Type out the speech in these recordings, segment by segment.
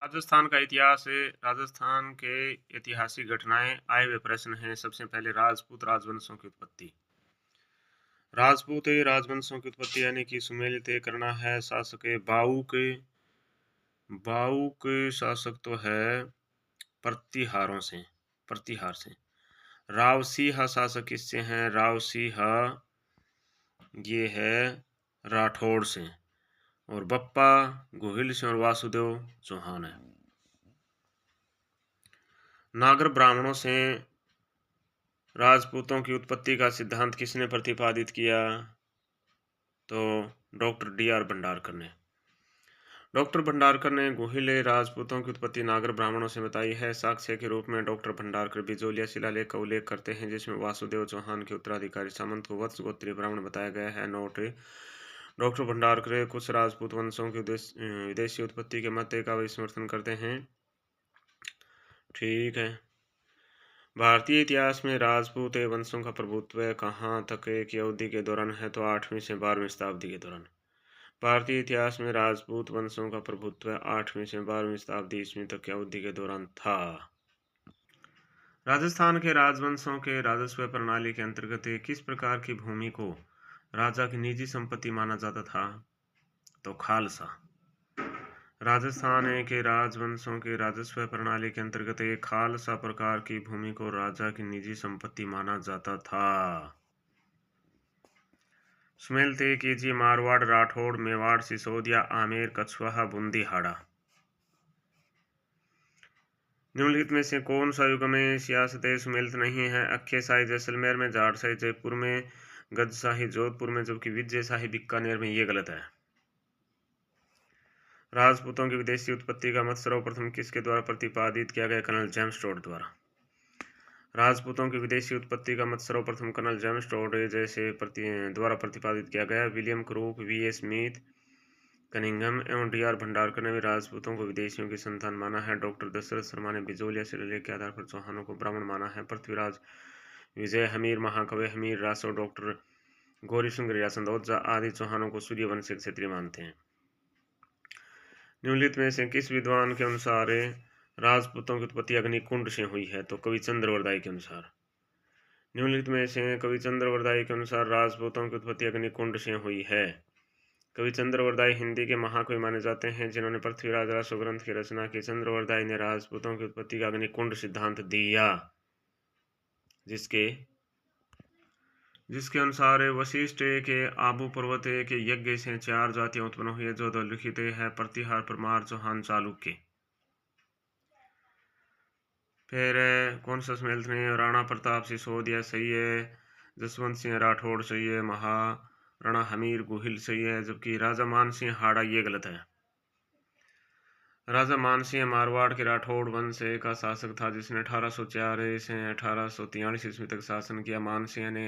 राजस्थान का इतिहास है। राजस्थान के ऐतिहासिक घटनाएं आए हुए प्रश्न हैं। सबसे पहले राजपूत राजवंशों की उत्पत्ति। राजपूत राजवंशों की उत्पत्ति यानी कि सुमेल तय करना है। शासक बाऊ के शासक तो है प्रतिहार से। रावसिंह शासक किससे हैं? रावसिंह ये है राठौड़ से। और बप्पा गोहिल से और वासुदेव चौहान है। नागर ब्राह्मणों से राजपूतों की उत्पत्ति का सिद्धांत किसने प्रतिपादित किया? तो डॉक्टर डी.आर. भंडारकर ने। डॉक्टर भंडारकर ने गोहिले राजपूतों की उत्पत्ति नागर ब्राह्मणों से बताई है। साक्ष्य के रूप में डॉक्टर भंडारकर बिजोलिया शिलालेख का उल्लेख करते हैं, जिसमें वासुदेव चौहान के उत्तराधिकारी सामंत को वत्स गोत्रीय ब्राह्मण बताया गया है। नोट: डॉक्टर भंडारकर कुछ राजपूत वंशों की विदेशी उत्पत्ति के मत का भी समर्थन करते हैं। ठीक है। भारतीय इतिहास में राजपूत वंशों का प्रभुत्व कहाँ तक की अवधि के दौरान है? तो 8वीं से 12वीं शताब्दी के दौरान। भारतीय इतिहास में राजपूत वंशों का प्रभुत्व 8वीं से 12वीं शताब्दी ईस्वी तक की अवधि के दौरान था। राजस्थान के राजवंशों के राजस्व प्रणाली के अंतर्गत किस प्रकार की भूमि को राजा की निजी संपत्ति माना जाता था? तो खालसा। राजस्थान के राजवंशों के राजस्व प्रणाली के अंतर्गत एक खालसा प्रकार की भूमि को राजा की निजी संपत्ति माना जाता था। सुमेल तय कीजिए। मारवाड़, राठौड़, मेवाड़, सिसोदिया, आमेर, कछवाहा, बूंदी, हाड़ा। निम्नलिखित में से कौन सा युग में सियासत सुमेलित नहीं है? अक्खे शाही जैसलमेर में, जाट शाही जयपुर में, गज शाही जोधपुर में, जबकि विजय शाही बीकानेर में। ये गलत है। राजपूतों की विदेशी उत्पत्ति का मत सर्वप्रथम किसके द्वारा प्रतिपादित किया गया? कर्नल जेम्स टोड द्वारा। राजपूतों की विदेशी उत्पत्ति का मत सर्वप्रथम कर्नल जेम्स टोड द्वारा प्रतिपादित किया गया। William crook, VA. Smith, Cunningham एवं डी.आर. भंडारकर ने भी राजपूतों को विदेशियों की संतान माना है। डॉक्टर दशरथ शर्मा ने बिजोलिया शिलालेख के आधार पर चौहानों को ब्राह्मण माना है। पृथ्वीराज विजय हमीर, महाकवि हमीर रासो, डॉक्टर गौरी सिंह संदोजा आदि चौहानों को सूर्यवंश के क्षत्रिय मानते हैं। निम्नलिखित में से किस विद्वान के अनुसार राजपूतों की उत्पत्ति अग्निकुंड से हुई है? तो कविचंद्र वरदाई के अनुसार। निम्नलिखित में से कविचंद्र वरदाई के अनुसार राजपूतों की उत्पत्ति अग्निकुंड से हुई है। कविचंद्र वरदाई हिंदी के महाकवि माने जाते हैं, जिन्होंने पृथ्वीराज रासो ग्रंथ की रचना की। चंद्र वरदाई ने राजपूतों की उत्पत्ति का अग्निकुंड सिद्धांत दिया, जिसके अनुसार वशिष्ठ के आबू पर्वत के यज्ञ से 4 जातियां उत्पन्न हुई, जो लिखित है। प्रतिहार, परमार, चौहान, चालुक्य। फिर कौन सा सम्मेलन है? राणा प्रताप सिसोदिया सही है। जसवंत सिंह राठौड़ सही है। महाराणा हमीर गोहिल सही है। जबकि राजा मान सिंह हाड़ा ये गलत है। राजा मान सिंह मारवाड़ के राठौड़ वंश का शासक था, जिसने 1804 से 1843 ईस्वी तक शासन किया। मान सिंह ने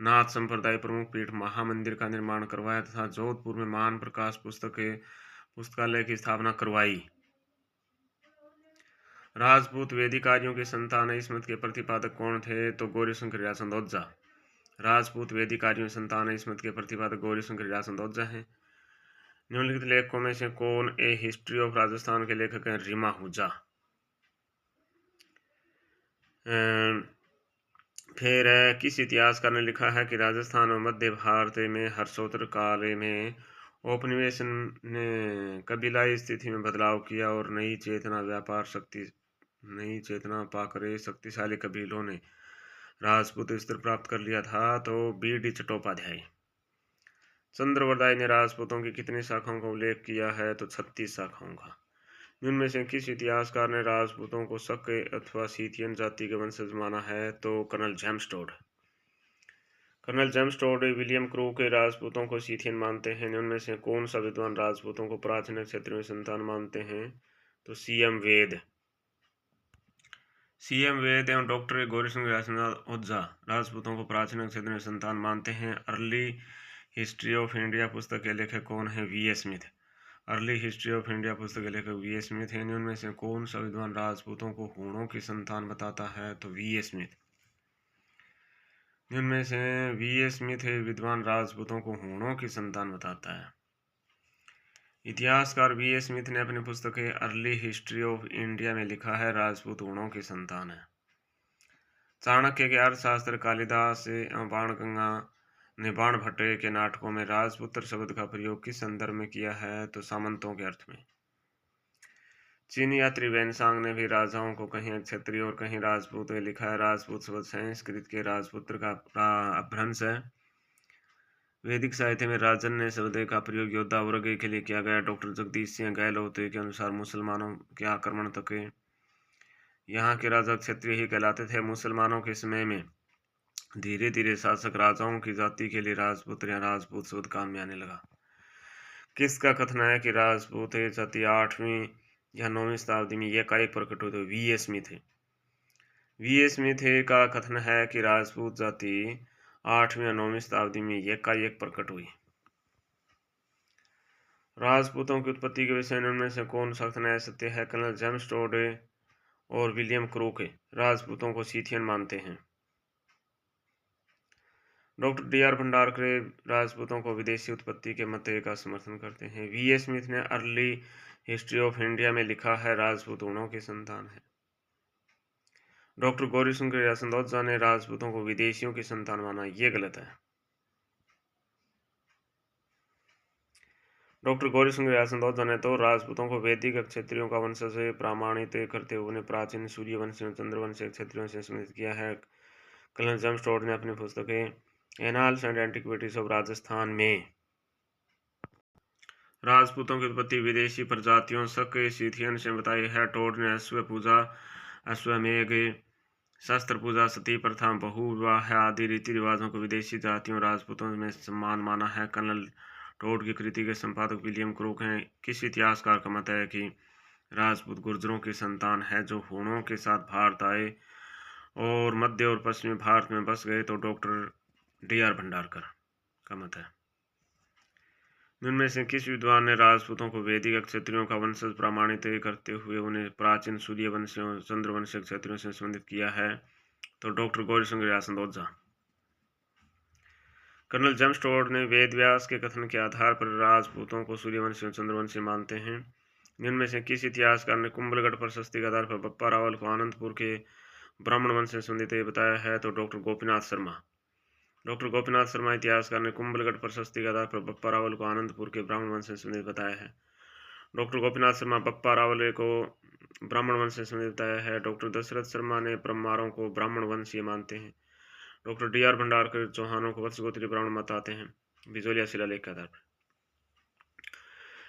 नाथ संप्रदाय प्रमुख पीठ महामंदिर का निर्माण करवाया तथा जोधपुर में मान प्रकाश पुस्तकालय की स्थापना करवाई। राजपूत वेदिकारियों की संतान इस्मत के प्रतिपादक कौन थे? तो गौरी शंकर संदोजा। राजपूत वेदिकारियों की संतान इस्मत के प्रतिपादक गौरी शंकर संदोजा हैं। निम्नलिखित लेखकों में से कौन ए हिस्ट्री ऑफ राजस्थान के लेखक हैं? रीमा हुजा। फिर किस इतिहासकार ने लिखा है कि राजस्थान और मध्य भारत में हर्षोत्तर काल में औपनिवेशन ने कबीलाई स्थिति में बदलाव किया और नई चेतना पाकर शक्तिशाली कबीलों ने राजपूत स्तर प्राप्त कर लिया था। तो बी.डी. चट्टोपाध्याय। चंद्रवरदाई ने राजपूतों की कितनी शाखाओं का उल्लेख किया है? तो 36 शाखाओं का। इनमें से किस इतिहासकार ने राजपूतों को शक अथवा सीथियन जाति के वंशज माना है? तो Colonel James Tod. Colonel James Tod William Crooke के राजपूतों को सीथियन मानते हैं। उनमें से कौन सा विद्वान राजपूतों को प्राचीन क्षेत्र में संतान मानते हैं? तो सी.एम. वेद एवं डॉक्टर गौरी सिंह ओझा राजपूतों को प्राचीन क्षेत्र में संतान मानते हैं। अर्ली हिस्ट्री ऑफ इंडिया पुस्तक के लेखक कौन है? VA. Smith. Early history of India पुस्तक के लेखक वी.ए. स्मिथ हैं। उनमें से कौन सा विद्वान राजपूतों को हूणों की संतान बताता है? तो वी.ए. स्मिथ। उनमें से वी.ए. स्मिथ विद्वान राजपूतों को हूणों की संतान बताता है। इतिहासकार वी.ए. स्मिथ ने अपनी पुस्तक अर्ली हिस्ट्री ऑफ इंडिया में लिखा है, राजपूत गुणों की संतान है। चाणक्य के अर्थशास्त्र, कालिदास बाणगंगा ने बाणभट्ट के नाटकों में राजपुत्र शब्द का प्रयोग किस संदर्भ में किया है, तो सामंतों के अर्थ में। चीनी यात्री वेनसांग ने भी राजाओं को कहीं क्षत्रिय और कहीं राजपूत लिखा है। राजपूत शब्द संस्कृत के राजपुत्र का अपभ्रंश है। वैदिक साहित्य में राजन्य शब्द का प्रयोग योद्धा वर्ग के लिए किया गया। डॉक्टर जगदीश सिंह गहलोत के अनुसार मुसलमानों के आक्रमण तक यहाँ के राजा क्षत्रिय ही कहलाते थे। मुसलमानों के समय में धीरे धीरे शासक राजाओं की जाति के लिए राजपुत्र या राजपूत शब्द काम में आने लगा। किसका कथन है कि राजपूत जाति 8वीं या 9वीं शताब्दी में एकाएक प्रकट हुई? तो वी.ए. स्मिथ है। वी.ए. स्मिथ का कथन है कि राजपूत जाति 8वीं या 9वीं शताब्दी में एकाएक प्रकट हुई। राजपूतों की उत्पत्ति के विषय में उनमें से कौन सा कथन सत्य है? कर्नल जेम्स टोड और विलियम क्रूक राजपूतों को सीथियन मानते हैं। Doctor DR. भंडारकर राजपूतों को विदेशी उत्पत्ति के मत का समर्थन करते हैं। वी.ए. स्मिथ ने अर्ली हिस्ट्री ऑफ इंडिया में लिखा है, राजपूत गुणों की संतान है। डॉक्टर गौरी शंकर यासंदोजा ने राजपूतों को विदेशियों की संतान माना, ये गलत है। डॉक्टर गौरी शंकर यासंदोजा ने तो राजपूतों को वैदिक क्षत्रियों का वंशज प्रमाणित करते हुए उन्हें प्राचीन सूर्यवंशी चंद्रवंशी क्षत्रियों से संबंधित किया है। कर्नल जेम्स टोड ने अपनी पुस्तक annals and antiquities of Rajasthan में राजपूतों की उत्पत्ति विदेशी प्रजातियों शक सीथियन से बताई है। टोड ने अश्व पूजा, अश्वमेघ, शस्त्र पूजा, सती प्रथा, बहु विवाह आदि रीति रिवाजों को विदेशी जातियों राजपूतों में सम्मान माना है। कर्नल टोड की कृति के संपादक विलियम क्रूक हैं। किस इतिहासकार का मत है कि राजपूत गुर्जरों की संतान है जो हूणों के साथ भारत आए और मध्य और पश्चिमी भारत में बस गए? तो डॉक्टर डी.आर. भंडारकर का मत है। उनमें से किस विद्वान ने राजपूतों को वैदिक क्षत्रियों का वंशज प्रमाणित करते हुए उन्हें प्राचीन सूर्यवंशियों चंद्रवंशी क्षत्रियों से संबंधित किया है? तो डॉक्टर गौरी शंकर यासंदोजा। कर्नल जेम्स टोड ने वेद व्यास के कथन के आधार पर राजपूतों को सूर्यवंशी और चंद्रवंशी मानते हैं। इनमें से किस इतिहासकार ने कुंभलगढ़ प्रशस्ति के आधार पर बप्पा रावल को आनंदपुर के ब्राह्मण वंश से संबंधित बताया है? तो डॉक्टर गोपीनाथ शर्मा। डॉक्टर गोपीनाथ शर्मा इतिहासकार ने कुंभलगढ़ प्रशस्ति के आधार पर बप्पा रावल को आनंदपुर के ब्राह्मण वंश से संबंधित बताया है। डॉक्टर गोपीनाथ शर्मा बप्पा रावल को ब्राह्मण वंश से संबंधित बताया है। डॉक्टर दशरथ शर्मा ने परमारों को ब्राह्मण वंशीय मानते हैं। Doctor DR. भंडारकर चौहानों को वत्सगोत्री ब्राह्मण मत आते हैं, बिजोलिया शिलालेख के आधार पर।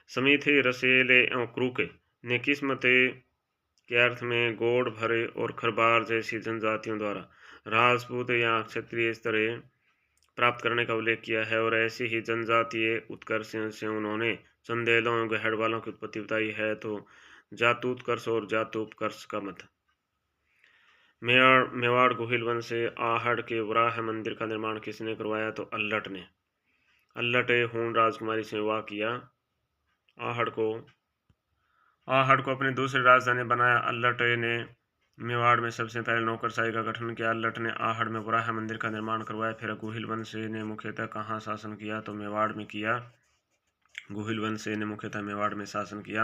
समिथ, रसेल और क्रूक ने किस मत के अर्थ में गोड, भरे और खरबार जैसी जनजातियों द्वारा राजपूत या क्षत्रिय स्तर प्राप्त करने का उल्लेख किया है? और ऐसी ही जनजातीय उत्कर्ष से उन्होंने चंदेलों और गहड़वालों की उत्पत्ति बताई है? तो जातूत्कर्ष और जातुपकर्ष का मत। मेवाड़ गोहिल वंश से आहड़ के वराह मंदिर का निर्माण किसने करवाया? तो अल्लट ने। अल्लट हूण राजकुमारी से विवाह किया। आहड़ को अपनी दूसरी राजधानी बनाया। अल्लट ने मेवाड़ में सबसे पहले नौकरशाही का गठन किया। अल्लट ने आहड़ में वराह मंदिर का निर्माण करवाया। फिर गोहिल वंश ने मुख्यतः कहाँ शासन किया? तो मेवाड़ में किया। गोहिल वंश ने मुख्यतः मेवाड़ में शासन किया।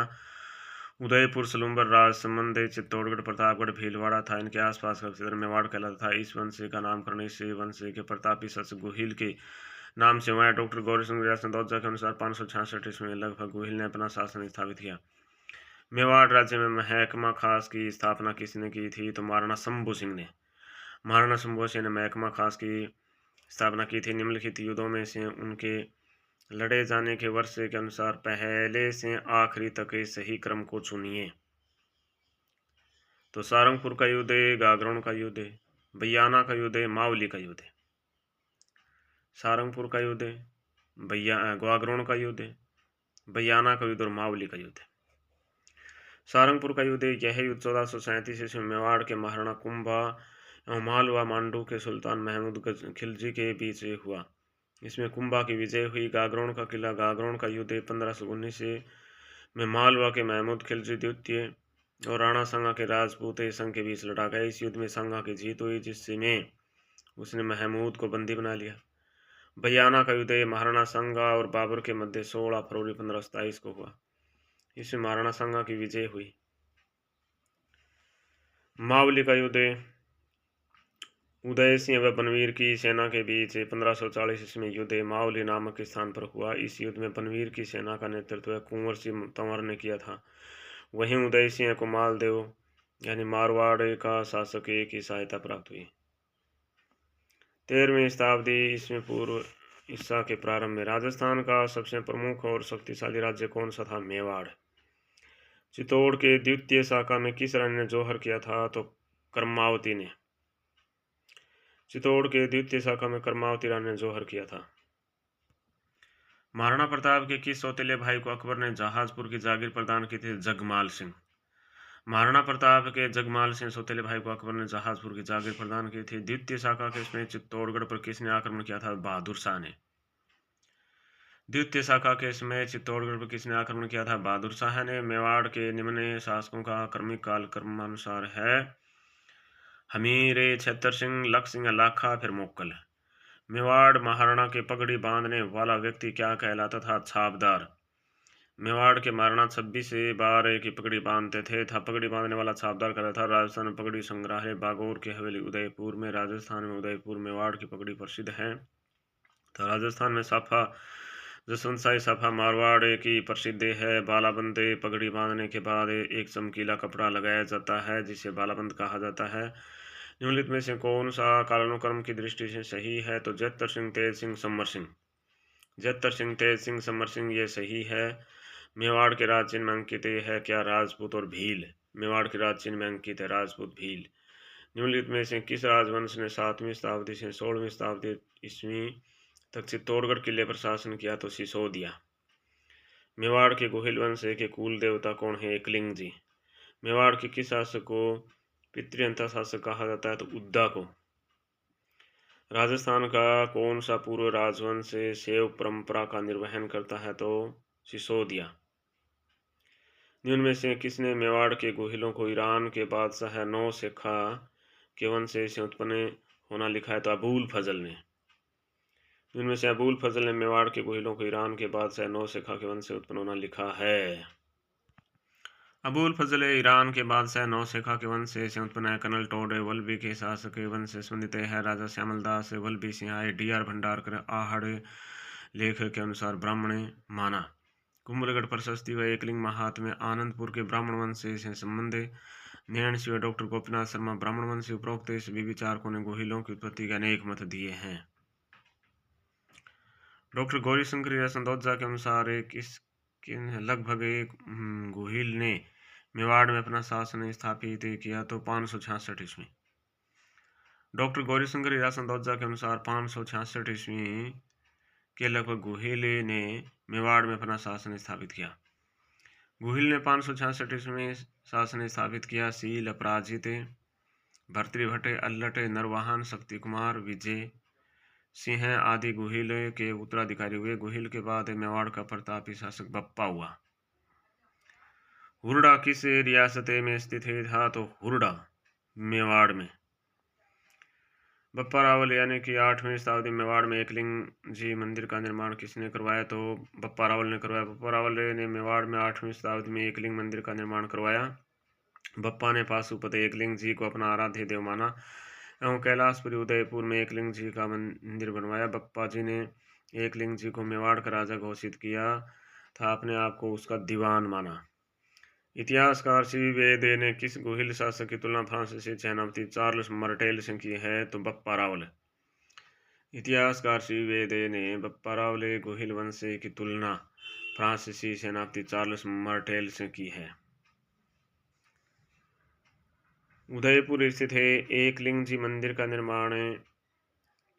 उदयपुर, सलूम्बर, राजसमंद, चित्तौड़गढ़, प्रतापगढ़, भीलवाड़ा था। इनके आसपास का क्षेत्र मेवाड़ कहलाता था। इस वंश का नामकरण इस वंश के प्रतापी सच गोहिल के नाम से हुआ है। डॉक्टर गौरी शंकर यासंदोजा के अनुसार 566 ईस्वी में लगभग गोहिल ने अपना शासन स्थापित किया। मेवाड़ राज्य में महकमा खास की स्थापना किसने की थी? तो महाराणा शंभू सिंह ने। महाराणा शंभू सिंह ने महकमा खास की स्थापना की थी। निम्नलिखित युद्धों में से उनके लड़े जाने के वर्ष के अनुसार पहले से आखिरी तक सही क्रम को चुनिए। तो सारंगपुर का युद्ध, गागरोन का युद्ध, बयाना का युद्ध, मावली का युद्ध। सारंगपुर का युद्ध, गागरोन का युद्ध, बयाना का युद्ध और मावली का युद्ध। सारंगपुर का युद्ध, यह युद्ध 1437 ईस्वी में मेवाड़ के महाराणा कुंभा एवं मालवा मांडू के सुल्तान महमूद खिलजी के बीच हुआ। इसमें कुंभा की विजय हुई। गागरोन का किला, गागरोन का युद्ध 1519 में मालवा के महमूद खिलजी द्वितीय और राणा सांगा के राजपूत संघ के बीच लड़ा गया। इस युद्ध में सांगा की जीत हुई, जिसमें उसने महमूद को बंदी बना लिया। बयाना का युद्ध महाराणा सांगा और बाबर के मध्य 16 फरवरी 1527 को हुआ। इसमें महाराणा सांगा की विजय हुई। मावली का युद्ध उदय सिंह व बनवीर की सेना के बीच 1540 ईस्वी में युद्ध मावली नामक स्थान पर हुआ। इस युद्ध में बनवीर की सेना का नेतृत्व कुंवर सिंह तंवर ने किया था। वहीं उदय सिंह को मालदेव यानी मारवाड़ का शासक की सहायता प्राप्त हुई। 13वीं शताब्दी ईस्वी पूर्व ईसा के प्रारंभ में राजस्थान का सबसे प्रमुख और शक्तिशाली राज्य कौन सा था? मेवाड़। चित्तौड़ के द्वितीय शाखा में किस रानी ने जौहर किया था? तो कर्मावती ने। चित्तौड़ के द्वितीय शाखा में कर्मावती रानी ने जौहर किया था। महाराणा प्रताप के किस सौतेले भाई को अकबर ने जहाजपुर की जागीर प्रदान की थी? जगमाल सिंह। महाराणा प्रताप के जगमाल सिंह सौतेले भाई को अकबर ने जहाजपुर की जागीर प्रदान की थी। द्वितीय शाखा के इसमें चित्तौड़गढ़ पर किसने आक्रमण किया था? बहादुर शाह ने। द्वितीय शाखा के समय चित्तौड़गढ़ पर किसने आक्रमण किया था? बहादुर शाह ने। मेवाड़ के निम्न शासकों का क्रमिक काल क्रमानुसार है। हमीर, छतर सिंह, लख सिंह, लाखा, फिर मोक्कल। मेवाड़ महाराणा के पगड़ी बांधने वाला व्यक्ति क्या कहलाता था? छापदार। मेवाड़ के महाराणा 26 बार की पगड़ी बांधते थे था पगड़ी बांधने वाला छापदार कहलाता था। राजस्थान में पगड़ी संग्रहालय बागौर की हवेली उदयपुर में। राजस्थान में उदयपुर मेवाड़ की पगड़ी प्रसिद्ध है। तो राजस्थान में साफा जसवंत शाही साफा मारवाड़ की प्रसिद्ध है। बालाबंद पगड़ी बांधने के बाद एक चमकीला कपड़ा लगाया जाता है जिसे बालाबंद कहा जाता है। निम्नलिखित में से कौन सा कालानुक्रम की दृष्टि से सही है? तो जत्तर सिंह, तेज सिंह, समर सिंह। जत्तर सिंह, तेज सिंह, समर सिंह ये सही है। मेवाड़ के राज चिन्ह में अंकित है क्या? राजपूत और भील। मेवाड़ के राज चिन्ह में अंकित है राजपूत, भील। निम्नलिखित में से किस राजवंश ने 7वीं शताब्दी से 16वीं शताब्दी ईस्वी तक चित्तौड़गढ़ किले पर शासन किया? तो सिसोदिया। मेवाड़ के गोहिल वंश के कुल देवता कौन है? एकलिंग जी। मेवाड़ के किस शासक को पितृहंता शासक कहा जाता है? तो उद्दा को। राजस्थान का कौन सा पूर्व राजवंश शैव परंपरा का निर्वहन करता है? तो सिसोदिया। निम्न में से किसने मेवाड़ के गोहिलों को ईरान के बादशाह नौशेखा के वंश से उत्पन्न होना लिखा है? तो अबूल फजल ने। इनमें से अबूल फजल ने मेवाड़ के गोहिलों को ईरान के बादशाह नौशेखा के वंश से उत्पन्न होना लिखा है। अबूल फजल ईरान के बादशाह नौशेखा के वंश से उत्पन्न है। कर्नल टॉड वल्लभी के शासक के वंश से संबंधित है। राजा श्यामलदास वल्लभी सिंह डी.आर. भंडारकर आहड़ लेख के अनुसार ब्राह्मण माना। कुंभलगढ़ प्रशस्ति व एकलिंग महात्म्य आनंदपुर के ब्राह्मण वंश से संबंध। नैन सिंह डॉक्टर गोपीनाथ शर्मा ब्राह्मण वंश। उपरोक्त सभी विचारकों ने गोहिलों की उत्पत्ति के अनेक मत दिए हैं। डॉक्टर गौरीशंकर या संदोजा के अनुसार लगभग एक गोहिल ने मेवाड़ में अपना शासन स्थापित किया? तो 566 ईस्वी। डॉक्टर गौरीशंकर या संदोजा के अनुसार 566 ईस्वी के लगभग गोहिल ने मेवाड़ में अपना शासन स्थापित किया। गोहिल ने 566 ईस्वी में शासन स्थापित किया। सील, अपराजित, भर्तृभट्ट, अल्लट, नरवाहन, शक्ति कुमार, विजय सिंह आदि गोहिल के उत्तराधिकारी हुए। गोहिल के बाद मेवाड़ का प्रतापी शासक बप्पा हुआ। हुरडा किस रियासत में स्थित था? तो हुरडा मेवाड़ में। बप्पा रावल यानी कि 8वीं शताब्दी मेवाड़ में एकलिंग जी मंदिर का निर्माण किसने करवाया? तो बप्पा रावल ने करवाया। बप्पा रावल ने मेवाड़ में 8वीं शताब्दी में एकलिंग मंदिर का निर्माण करवाया। बप्पा ने पाशुपति एकलिंग जी को अपना आराध्य देव माना एवं कैलाशपुरी उदयपुर में एकलिंग जी का मंदिर बनवाया। बप्पा जी ने एकलिंग जी को मेवाड़ का राजा घोषित किया था, अपने आप को उसका दीवान माना। इतिहासकार सी वेद ने किस गोहिल शासक की तुलना फ्रांसीसी सेनापति चार्ल्स मर्टेल से की है? तो बप्पा रावल। इतिहासकार सी वेद ने बप्पा रावल गोहिल वंश की तुलना फ्रांसीसी सेनापति चार्ल्स मर्टेल से की है। उदयपुर स्थित है एकलिंग जी मंदिर का निर्माण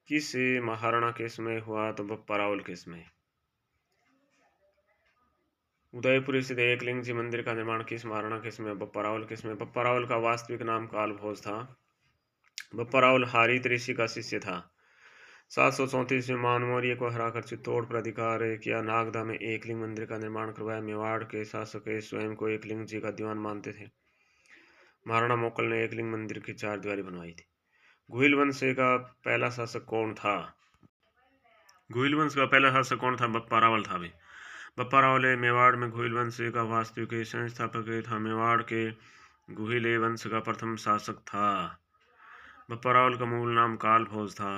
किस महाराणा के समय हुआ? तो बप्पा रावल के समय। उदयपुर स्थित एकलिंग जी मंदिर का निर्माण किस महाराणा के समय? बप्पा रावल के समय। बप्पा रावल का वास्तविक नाम कालभोज था। बप्पा रावल हारित ऋषि का शिष्य था। 734 में मानमौर्य को हराकर चित्तौड़ पर अधिकार किया। नागदा में एकलिंग मंदिर का निर्माण करवाया। मेवाड़ के शासक स्वयं को एकलिंग जी का दीवान मानते थे। महाराणा मोकल ने एकलिंग मंदिर की 4 दीवारी बनवाई थी। गोहिल वंश का पहला शासक कौन था? घुइल वंश का पहला शासक कौन था? बप्पा रावल था भी। बप्पा रावल मेवाड़ में घुइल वंश का वास्तविक संस्थापक था। मेवाड़ के घुइल वंश का प्रथम शासक था। बप्पा रावल का मूल नाम काल भोज था।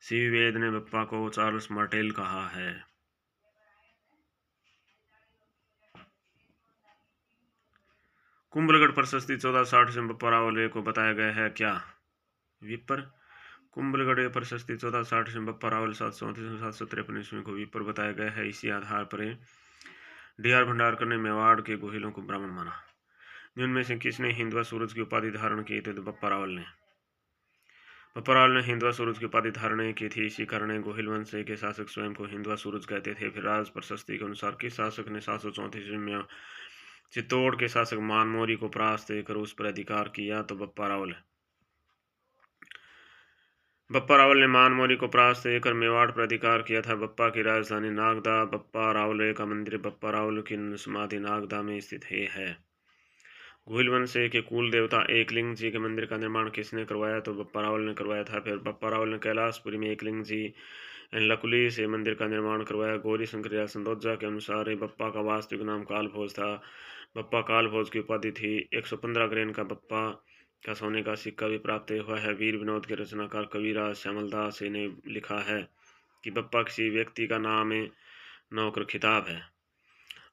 सीवी वेद ने बप्पा को चार्ल्स मार्टेल कहा है। कुंभलगढ़ प्रशस्ति 1460 से बप्पा रावल को बताया गया है क्या? विपर। कुंभलगढ़ प्रशस्ति 1460 से बप्पा रावल 734 ईस्वी को विपर बताया गया है। इसी आधार पर डी.आर. भंडारकर ने मेवाड़ के गोहिलों को ब्राह्मण माना। निम्न में से किसने हिंदवा सूरज की उपाधि धारण की? तो बप्पा रावल ने। बप्पा रावल ने हिंदवा सूरज की उपाधि धारण की थी। इसी कारण गोहिल वंश के शासक स्वयं को हिंदवा सूरज कहते थे। फिर राज प्रशस्ति के अनुसार किस शासक ने 734 में चित्तौड़ के शासक मानमोरी को परास्त कर उस पर अधिकार किया? तो बप्पा रावल। बप्पा रावल ने मानमोरी को परास्त कर मेवाड़ पर अधिकार किया था। बप्पा की राजधानी नागदा। बप्पा रावल का मंदिर बप्पा रावल की समाधि नागदा में स्थित है। घुइल वंश के कुल देवता एकलिंग जी के मंदिर का निर्माण किसने करवाया? तो बप्पा रावल ने करवाया था। फिर बप्पा रावल ने कैलाशपुरी में एकलिंग जी लकुली से मंदिर का निर्माण करवाया। गौरी शंकर या संदोजा के अनुसार बप्पा का वास्तविक नाम कालभोज था। बप्पा कालभोज की उपाधि थी। 115 ग्रेन का बप्पा का सोने का सिक्का भी प्राप्त हुआ है। वीर विनोद के रचनाकार कविराज श्यामलदास ने लिखा है कि बप्पा किसी व्यक्ति का नाम नौकर खिताब है।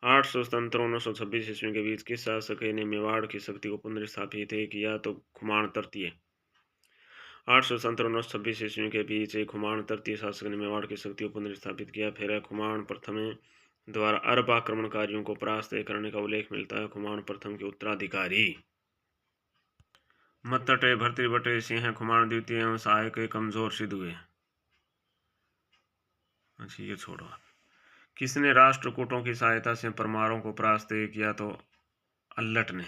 877-926 ईस्वी के बीच किस शासक ने मेवाड़ की शक्ति को पुनर्स्थापित किया? तो खुमान तृतीय। 877-926 ईस्वी के बीच खुमान तृतीय शासक ने मेवाड़ की शक्ति को पुनर्स्थापित किया। फिर खुमान प्रथम द्वारा अरब आक्रमणकारियों को परास्त करने का उल्लेख मिलता है। खुमान प्रथम के उत्तराधिकारी मत्तटे भर्तृहरि सिंह खुमान द्वितीय एवं सहायक कमजोर सिद्ध हुए। अच्छा, ये छोड़ो। किसने राष्ट्रकूटों की सहायता से परमारों को परास्त किया? तो अल्लट ने।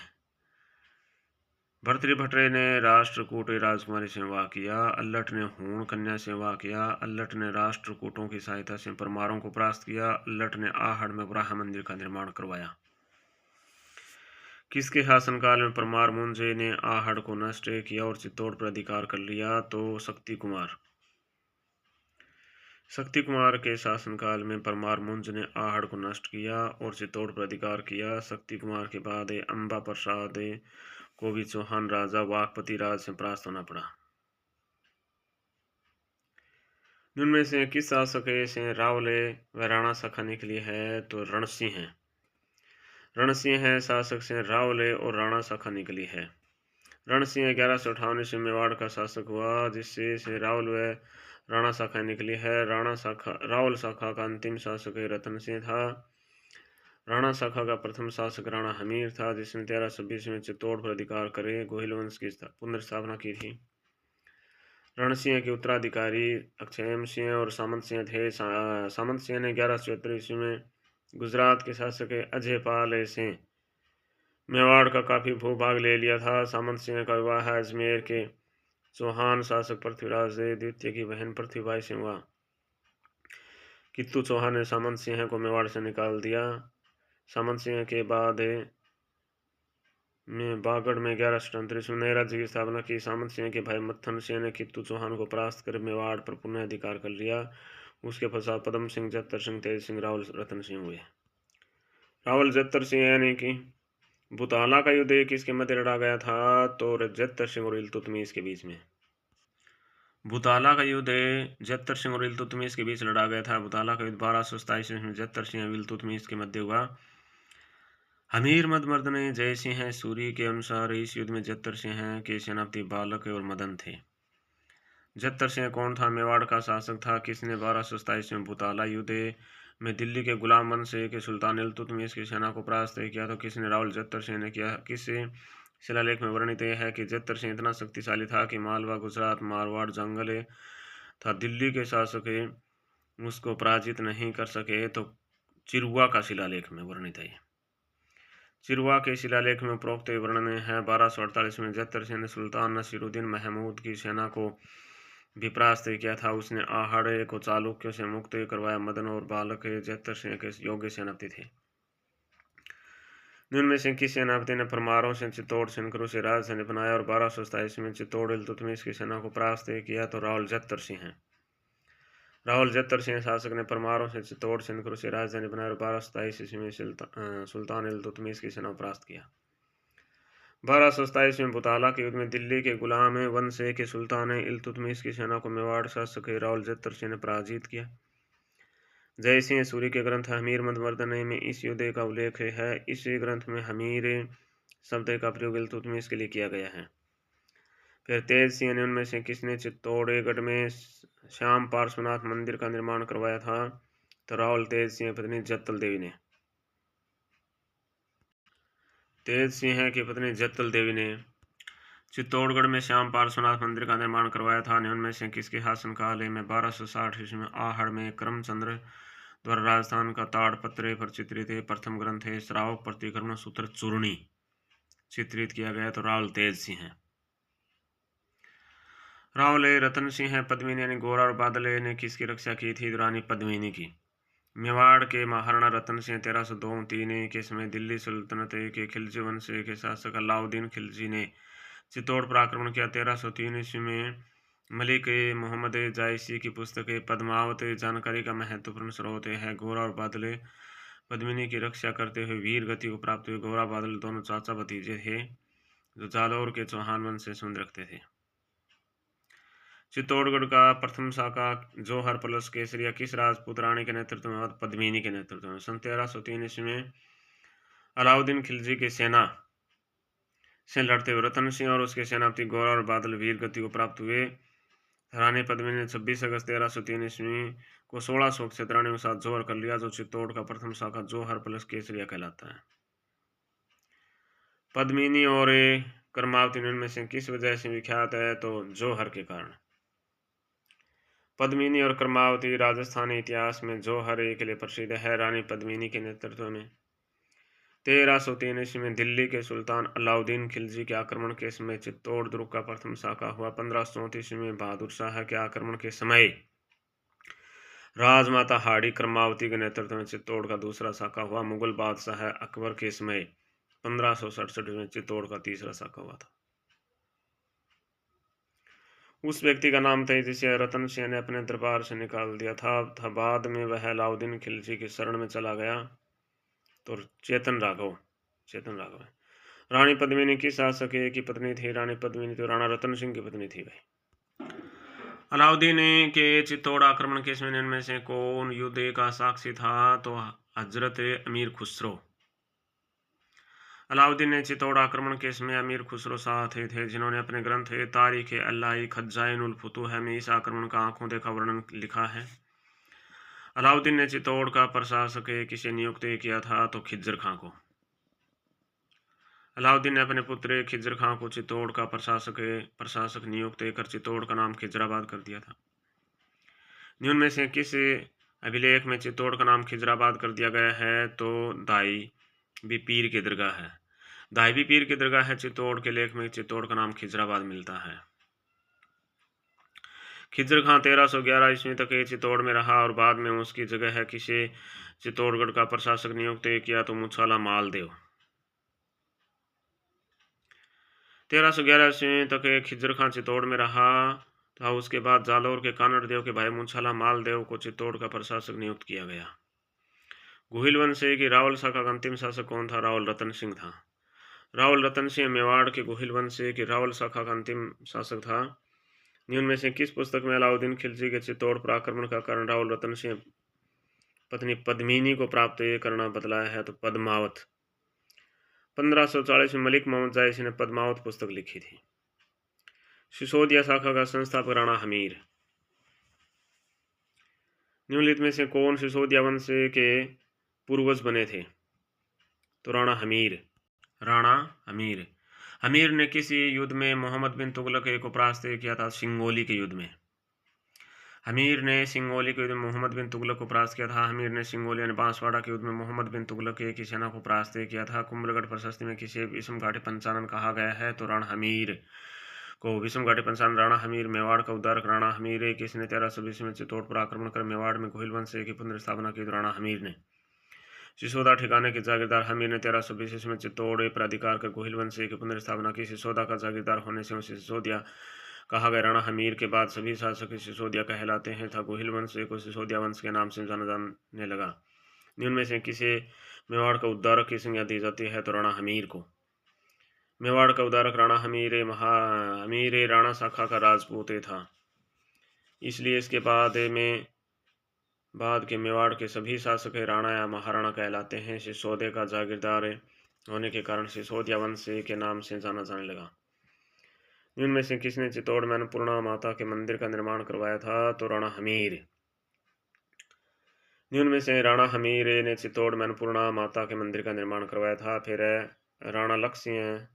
भर्तृहरि ने राष्ट्रकूट राजकुमारी से विवाह किया। अल्लट ने हूण कन्या से विवाह किया। अल्लट ने राष्ट्रकूटों की सहायता से परमारों को परास्त किया। अल्लट ने आहड़ में वराह मंदिर का निर्माण करवाया। किसके शासनकाल में परमार मुंजे ने आहड़ को नष्ट किया और चित्तौड़ पर अधिकार कर लिया? तो शक्ति कुमार। शक्ति कुमार के शासनकाल में परमार मुंज ने आहड़ को नष्ट किया और चित्तौड़ पर अधिकार किया। शक्ति कुमार के बाद अंबा प्रसाद को भी चौहान राजा वाकपति राज से परास्त होना पड़ा। जिनमें से किस शासक से रावल व राणा शाखा निकली है? तो रणसिंह है। रणसिंह है शासक से रावल और राणा शाखा निकली है। रणसिंह 1158 से मेवाड़ का शासक हुआ, जिससे से रावल व राणा शाखा निकली है। रावल शाखा का अंतिम शासक रतन सिंह था। राणा शाखा का प्रथम शासक राणा हमीर था, जिसने 1326 में चित्तौड़ पर अधिकार करे गोहिल वंश की पुनर्स्थापना की थी। रणसिंह के उत्तराधिकारी अक्षयम सिंह और सामंत सिंह थे। सामंत सिंह ने 1174 ईस्वी में गुजरात के शासक अजयपाल से मेवाड़ का काफी भूभाग ले लिया था। सामंत सिंह का विवाह अजमेर के चौहान शासक पृथ्वीराज द्वितीय की बहन पृथ्वीबाई से हुआ। कित्तू चौहान ने सामंत सिंह को मेवाड़ से निकाल दिया। सामंत सिंह के बाद में बागड़ में 1137 में नए राज्य की स्थापना की। सामंत सिंह के भाई मत्थन सिंह ने कित्तू चौहान को परास्त कर मेवाड़ पर पुनः अधिकार कर लिया। उसके पश्चात पद्म सिंह, जत्तर सिंह, तेज सिंह, रावल, रतन सिंह हुए। रावल जत्तर सिंह यानी कि बुताला का युद्ध किसके मध्य लड़ा गया था? तो जत्तर सिंह और इल्तुतमिश के बीच में। बुताला का युद्ध जत्तर सिंह और इल्तुतमिश के बीच लड़ा गया था। बुताला का युद्ध 1227 में जत्तर सिंह और इल्तुतमिश के मध्य हुआ। हमीर मदमर्द ने जय सिंह सूरी के अनुसार इस युद्ध में जत्तर सिंह के सेनापति बालक और मदन थे। जत्तर सिंह कौन था? मेवाड़ का शासक था। किसने 1227 में बुताला युद्ध में दिल्ली के गुलाम वंश के सुल्तान इल्तुतमिश की सेना को परास्त किया? तो किसने? रावल जत्तर सिंह ने किया। किस शिलालेख में वर्णित है कि जत्तर सिंह इतना शक्तिशाली था कि मालवा, गुजरात, मारवाड़, जंगल था दिल्ली के शासक उसको पराजित नहीं कर सके? तो चिरुआ का शिलालेख में वर्णित है। चिरुआ के शिलालेख में उपरोक्त वर्णन है। 1248 में जत्तर सिंह ने सुल्तान नसीरुद्दीन महमूद की सेना को भी परास्त किया था। उसने आहड़ को चालुक्यों से मुक्त करवाया। मदन और बालक जत्तर सिंह के योग्य सेनापति थे। जिनमें से किस सेनापति ने परमारों से चित्तौड़ सिनकरू से राजधानी बनाया और 1227 में चित्तौड़ इल्तुतमिश की सेना को परास्त किया? तो रावल जत्तर सिंह है। राहुल जत्तर सिंह शासक ने परमारों से चित्तौड़ सिंध को उसे राजधानी बनाया और 1227 ईस्वी में सुल्तान इल्तुतमिश की सेना परास्त किया। 1227 में बुताला के युद्ध में दिल्ली के गुलाम वंश के सुल्तान इल्तुतमिश की सेना को मेवाड़ शासक राहुल जत्तर सिंह ने पराजित किया। जय सिंह सूरी के ग्रंथ हमीर मंदवर्धन में इस युद्ध का उल्लेख है। इस ग्रंथ में हमीर शब्द का प्रयोग इल्तुतमिश के लिए किया गया है। फिर तेज सिंह ने उनमें से किसने चित्तौड़गढ़ में श्याम पार्श्वनाथ मंदिर का निर्माण करवाया था? तो राहुल तेज सिंह पत्नी जत्तल देवी ने। तेज सिंह की पत्नी जत्तल देवी ने चित्तौड़गढ़ में श्याम पार्श्वनाथ मंदिर का निर्माण करवाया था। उनमें से किसके शासनकाल में 1260 ईस्वी में आहड़ में करमचंद्र द्वारा राजस्थान का ताड़पत्र पर चित्रित प्रथम ग्रंथ श्रावक प्रतिक्रमण सूत्र चूर्णी चित्रित किया गया? तो राहुल तेज सिंह। राहुल रतन सिंह पद्मिनी यानी गोरा और बादल ने किसकी रक्षा की थी? रानी पद्मिनी की। मेवाड़ के महाराणा रतन सिंह 1302-3 के समय दिल्ली सल्तनत के खिलजी वंश के शासक अलाउद्दीन खिलजी ने चित्तौड़ पर आक्रमण किया। 1303 ईस्वी में मलिक मोहम्मद जायसी की पुस्तक पद्मावत जानकारी का महत्वपूर्ण स्रोत है। गोरा और बादल पद्मिनी की रक्षा करते हुए वीर गति को प्राप्त हुए। गोरा बादल दोनों चाचा भतीजे थे जो जालौर के चौहान वंश से संबंध रखते थे। चित्तौड़गढ़ का प्रथम शाखा जौहर प्लस केसरिया किस राजपूत रानी के नेतृत्व में? पद्मिनी के नेतृत्व में। सन 1303 ईस्वी में अलाउद्दीन खिलजी की सेना से लड़ते हुए रतन सिंह और उसके सेनापति गोरा और बादल वीर गति को प्राप्त हुए। रानी पद्मिनी ने 26 अगस्त 1303 ईस्वी को 1600 क्षेत्राणियों के साथ जौहर कर लिया, जो चित्तौड़ का प्रथम शाखा जौहर प्लस केसरिया कहलाता है। पद्मिनी और कर्मावती में से किस वजह से विख्यात है? तो जौहर के कारण। पद्मिनी और कर्मावती राजस्थानी इतिहास में जौहर के लिए प्रसिद्ध है। रानी पद्मिनी के नेतृत्व में 1303 ईस्वी में दिल्ली के सुल्तान अलाउद्दीन खिलजी के आक्रमण के समय चित्तौड़ दुर्ग का प्रथम शाखा हुआ। 1534 ईस्वी में बहादुर शाह के आक्रमण के समय राजमाता हाड़ी कर्मावती के नेतृत्व में चित्तौड़ का दूसरा शाखा हुआ। मुगल बादशाह अकबर के समय 1567 में चित्तौड़ का तीसरा शाखा हुआ था। उस व्यक्ति का नाम था जिसे रतन सिंह ने अपने दरबार से निकाल दिया था। बाद में वह अलाउद्दीन खिलजी की शरण में चला गया। तो चेतन राघव है। रानी पद्मिनी किस शासक की पत्नी थी? रानी पद्मिनी तो राणा रतन सिंह की पत्नी थी भाई। अलाउद्दीन के चित्तौड़ आक्रमण के समय में से कौन युद्ध का साक्षी था? तो हजरत अमीर खुसरो। अलाउद्दीन ने चित्तौड़ आक्रमण के समय अमीर खुसरो साथी थे, जिन्होंने अपने ग्रंथ तारीख अल्लाई खजाइनुल फुतूह में इस आक्रमण का आंखों देखा वर्णन लिखा है। अलाउद्दीन ने चित्तौड़ का प्रशासक किसे नियुक्त किया था? तो खिज्र खां को। अलाउद्दीन ने अपने पुत्र खिज्र खां को चित्तौड़ का प्रशासक नियुक्त कर चित्तौड़ का नाम खिजराबाद कर दिया था। निम्न में से किस अभिलेख में चित्तौड़ का नाम खिजराबाद कर दिया गया है? तो दाई भी पीर की दरगाह है। दाई पीर की दरगाह है चित्तौड़ के लेख में चित्तौड़ का नाम खिजराबाद मिलता है। खिज्र खां 1311 ईस्वी तक चित्तौड़ में रहा और बाद में उसकी जगह है किसे चित्तौड़गढ़ का प्रशासक नियुक्त किया? तो मुछाला मालदेव। 1311 ईस्वी तक खिज्र खां चित्तौड़ में रहा था। उसके बाद जालौर के कानड़ देव के भाई मुछाला मालदेव को चित्तौड़ का प्रशासक नियुक्त किया गया। गोहिल वंश की रावल शाखा का अंतिम शासक कौन था? राहुल रतन सिंह था। राहुल रतन सिंह मेवाड़ के गोहिल वंश की रावल शाखा का अंतिम शासक था। निम्न में से किस पुस्तक में अलाउद्दीन खिलजी के चित्तौड़ पर आक्रमण का कारण राहुल रतन सिंह पत्नी पद्मिनी को प्राप्त करना बतलाया है? तो पद्मावत। 1540 में मलिक मोहम्मद जायसी ने पद्मावत पुस्तक लिखी थी। सिसोदिया शाखा का संस्थापक राणा हमीर। निम्नलिखित में से कौन सिसोदिया वंश के पूर्वज बने थे? तो राणा हमीर। हमीर ने किसी युद्ध में मोहम्मद बिन तुगलक को परास्त किया था? सिंगोली के युद्ध में। हमीर ने सिंगोली के युद्ध में मोहम्मद बिन तुगलक को परास्त किया था। हमीर ने सिंगोली यानी बांसवाड़ा के युद्ध में मोहम्मद बिन तुगलक की सेना को परास्त किया था। कुंभलगढ़ प्रशस्ति में किसे विषम घाटी पंचानन कहा गया है? तो राणा हमीर को विषम घाटी पंचानन। राणा हमीर मेवाड़ का उद्धारक राणा हमीर किसने 1320 में चित्तौड़ पर आक्रमण कर मेवाड़ में गोहिल वंश की पुनर्स्थापना की? राणा हमीर ने। सिसोदा ठिकाने के जागीरदार हमीर ने 1320 में चित्तौड़ पर अधिकार कर गोहिल वंश की पुनर्स्थापना की। सिसोदा का जागीरदार होने से उसे सिसोदिया कहा गया। राणा हमीर के बाद सभी शासक सिसोदिया कहलाते हैं तथा गोहिल वंश को सिसोदिया वंश के नाम से जाना जाने लगा। निम्न में से किसे मेवाड़ का उद्धारक की संज्ञा दी जाती है? तो राणा हमीर को। मेवाड़ का उद्धारक राणा हमीर राणा शाखा का राजपूत था, इसलिए इसके बाद के मेवाड़ के सभी शासक राणा या महाराणा कहलाते हैं। सिसोदे का जागीरदार होने के कारण सिसोदिया वंश के नाम से जाना जाने लगा। इनमें से किसने चित्तौड़ में अन्नपूर्णा माता के मंदिर का निर्माण करवाया था? तो राणा हमीर। इनमें से राणा हमीर ने चित्तौड़ में अन्नपूर्णा माता के मंदिर का निर्माण करवाया था। फिर राणा लक्ष्य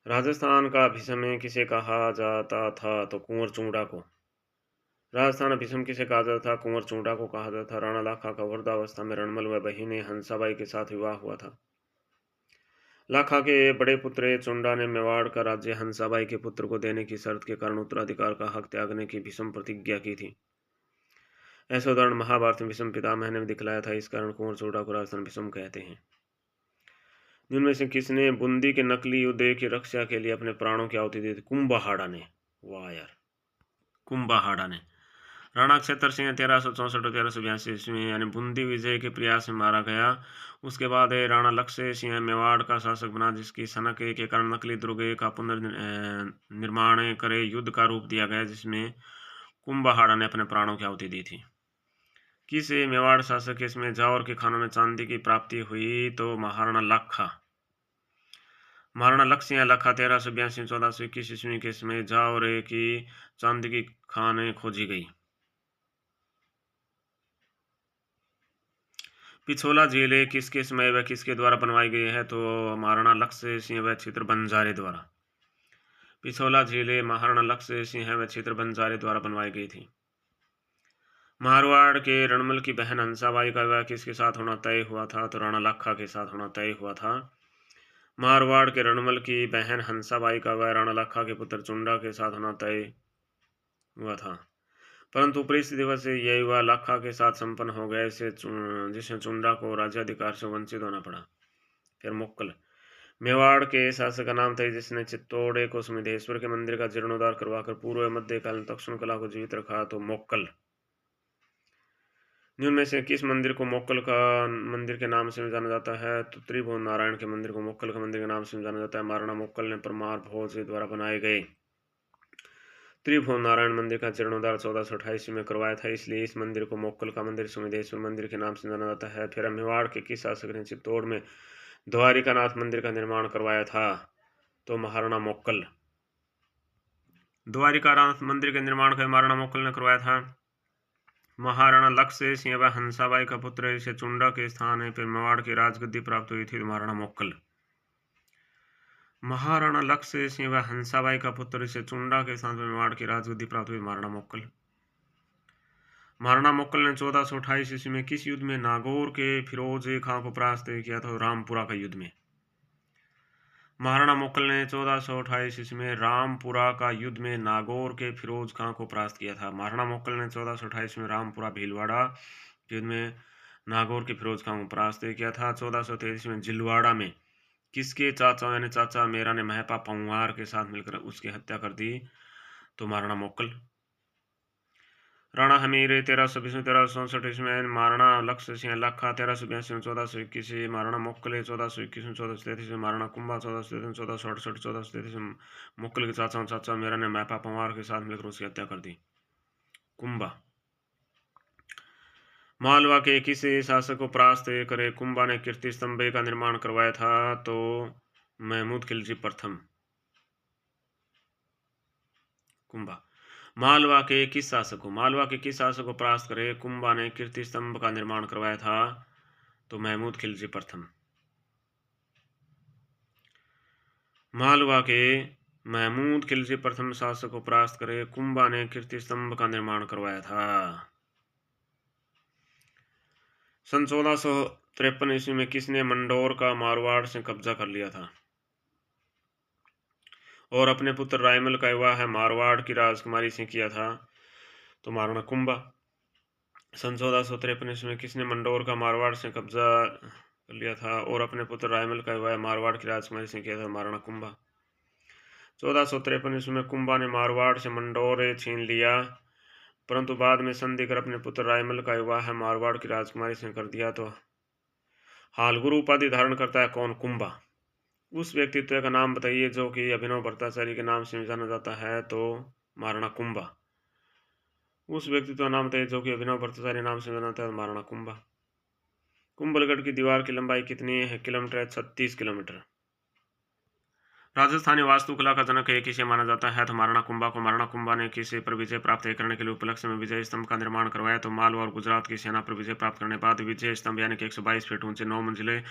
राजस्थान का भीष्म किसे कहा जाता था? तो कुंवर चूंडा को। राजस्थान भीष्म किसे कहा जाता था? कुंवर चूंडा को कहा जाता था। राणा लाखा का वृद्धावस्था में रणमल व बहिन हंसाबाई के साथ विवाह हुआ था। लाखा के बड़े पुत्र चुंडा ने मेवाड़ का राज्य हंसाबाई के पुत्र को देने की शर्त के कारण उत्तराधिकार का हक त्यागने की भीष्म प्रतिज्ञा की थी। ऐसा उदाहरण महाभारत में भीष्म पितामह ने दिखलाया था। इस कारण कुंवर चूंडा को राजस्थान भीष्म कहते हैं। जिनमें से किसने बूंदी के नकली युद्ध की रक्षा के लिए अपने प्राणों की आहुति दी थी? कुंभहाड़ा ने। वाह यार, कुंभहाड़ा ने। राणा क्षेत्र सिंह 1364 और 1382 ईस्वी यानी बूंदी विजय के प्रयास में मारा गया। उसके बाद राणा लक्ष्य सिंह मेवाड़ का शासक बना, जिसकी सनक के कारण नकली दुर्ग का पुनर्निर्माण करे युद्ध का रूप दिया गया, जिसमें कुंभहाड़ा ने अपने प्राणों की आहुति दी थी। किस मेवाड़ शासक इसमें जावर के खानों में चांदी की प्राप्ति हुई? तो महाराणा लाखा। महाराणा लक्ष्य या लखा 1382 1421 ईस्वी के समय जावर की चांदी की खान खोजी गई। पिछोला झील किसके समय व किसके द्वारा बनवाई गई है? तो महाराणा लक्ष्य सिंह व क्षेत्र बंजारे द्वारा। पिछोला झील महाराणा लक्ष्य सिंह व क्षेत्र बंजारे द्वारा बनवाई गई थी। मारवाड़ के रणमल की बहन हंसाबाई का विवाह किसके साथ होना तय हुआ था? तो राणा लाखा के साथ होना तय हुआ था। मारवाड़ के रणमल की बहन हंसाबाई का विवाह राणा लाखा के पुत्र चुंडा के साथ होना तय हुआ था, परंतु परिस्थितिवश यह विवाह लाखा के साथ संपन्न हो गया, जिससे चुंडा को राज्याधिकार से वंचित होना पड़ा। फिर मुक्कल मेवाड़ के शासक का नाम था जिसने चित्तौड़ को समिधेश्वर के मंदिर का जीर्णोद्धार करवाकर पूर्व मध्यकालीन दक्षिण कला को जीवित रखा। तो मोक्कल। निम्न में से किस मंदिर को मोक्कल का मंदिर के नाम से जाना जाता है? तो त्रिभुवन नारायण के मंदिर को मोक्कल का मंदिर के नाम से जाना जाता है। महाराणा मोक्कल ने परमार भोज द्वारा बनाए गए त्रिभुवन नारायण मंदिर का जीर्णोद्धार 1428 में करवाया था, इसलिए इस मंदिर को मोक्कल का मंदिर समिधेश्वर मंदिर के नाम से जाना जाता है। फिर मेवाड़ के किस शासक ने चित्तौड़ में द्वारिकानाथ मंदिर का निर्माण करवाया था? तो महाराणा मोक्कल। द्वारिकानाथ मंदिर के निर्माण का महाराणा मोक्कल ने करवाया था। महाराणा लक्ष्य सिंह व हंसाबाई का पुत्र इसे चुंडा के स्थान है। फिर मेवाड़ की राजगद्दी प्राप्त हुई थी महाराणा मोक्कल। महाराणा लक्ष्य सिंह व हंसाबाई का पुत्र इसे चुंडा के स्थान पर मेवाड़ की राजगद्दी प्राप्त हुई महाराणा मोक्कल। महाराणा मोक्कल ने 1428 ईस्वी में किस युद्ध में नागौर के फिरोज खां को परास्त किया था? रामपुरा का युद्ध में। महाराणा मोक्कल ने 1428 ईस्वी में रामपुरा का युद्ध में नागौर के फिरोज खां को परास्त किया था। महाराणा मोक्कल ने 1428 में रामपुरा भीलवाड़ा युद्ध में नागौर के फिरोज खां को परास्त किया था। 1423 में जिलवाड़ा में किसके चाचा यानी चाचा मेरा ने महपा पंवार के साथ मिलकर उसकी हत्या कर दी? तो महाराणा मोक्कल। राणा हमीर 1320-1364 में महाराणा लक्ष्य सिंह लाखा 1382 में 1421 महाराणा मोक्कल 1421 में 1433 महाराणा कुंभा 1433 1468 1433 मोक्कल के चाचा मेरा ने महपा पंवार के साथ मिलकर उसकी हत्या कर दी। कुंभा। मालवा के किस शासक को परास्त करे कुंभा ने कीर्ति स्तंभ का निर्माण करवाया था? तो महमूद खिलजी प्रथम। कुंभा। मालवा के किस शासक को परास्त करे कुंभा ने कीर्ति स्तंभ का निर्माण करवाया था? तो महमूद खिलजी प्रथम। मालवा के महमूद खिलजी प्रथम शासक को परास्त करे कुंभा ने कीर्ति स्तंभ का निर्माण करवाया था। सन 1453 ईस्वी में किसने मंडोर का मारवाड़ से कब्जा कर लिया था और अपने पुत्र रायमल का विवाह मारवाड़ की राजकुमारी से किया था? तो महाराणा कुंभा। सन 1453 ईस्वी में किसने मंडोर का मारवाड़ से कब्जा कर लिया था और अपने पुत्र रायमल का विवाह मारवाड़ की राजकुमारी से किया था? महाराणा कुंभा। 1453 ईस्वी में कुंभा ने मारवाड़ से मंडोरे छीन लिया, परंतु बाद में संधि कर अपने पुत्र रायमल का विवाह मारवाड़ की राजकुमारी से कर दिया। तो हाल गुरु उपाधि धारण करता है कौन? कुंभा। उस व्यक्तित्व का नाम बताइए जो कि अभिनव भट्टाचार्य के नाम से जाना जाता है। तो महाराणा कुंभा। उस व्यक्तित्व का नाम बताइए जो कि अभिनव भट्टाचार्य नाम से जाना जाता है। महाराणा कुंभा। कुंभलगढ़ की दीवार की लंबाई कितनी है? किलोमीटर है 36 किलोमीटर। राजस्थानी वास्तुकला का जनक एक किसे माना जाता है? तो महाराणा कुंभा को। महाराणा कुंभा ने किसी पर विजय प्राप्त करने के लिए उपलक्ष्य में विजय स्तंभ का निर्माण करवाया। तो मालवा और गुजरात की सेना पर विजय प्राप्त करने के बाद विजय स्तंभ यानी कि 122 फीट ऊंचे 9 मंजिले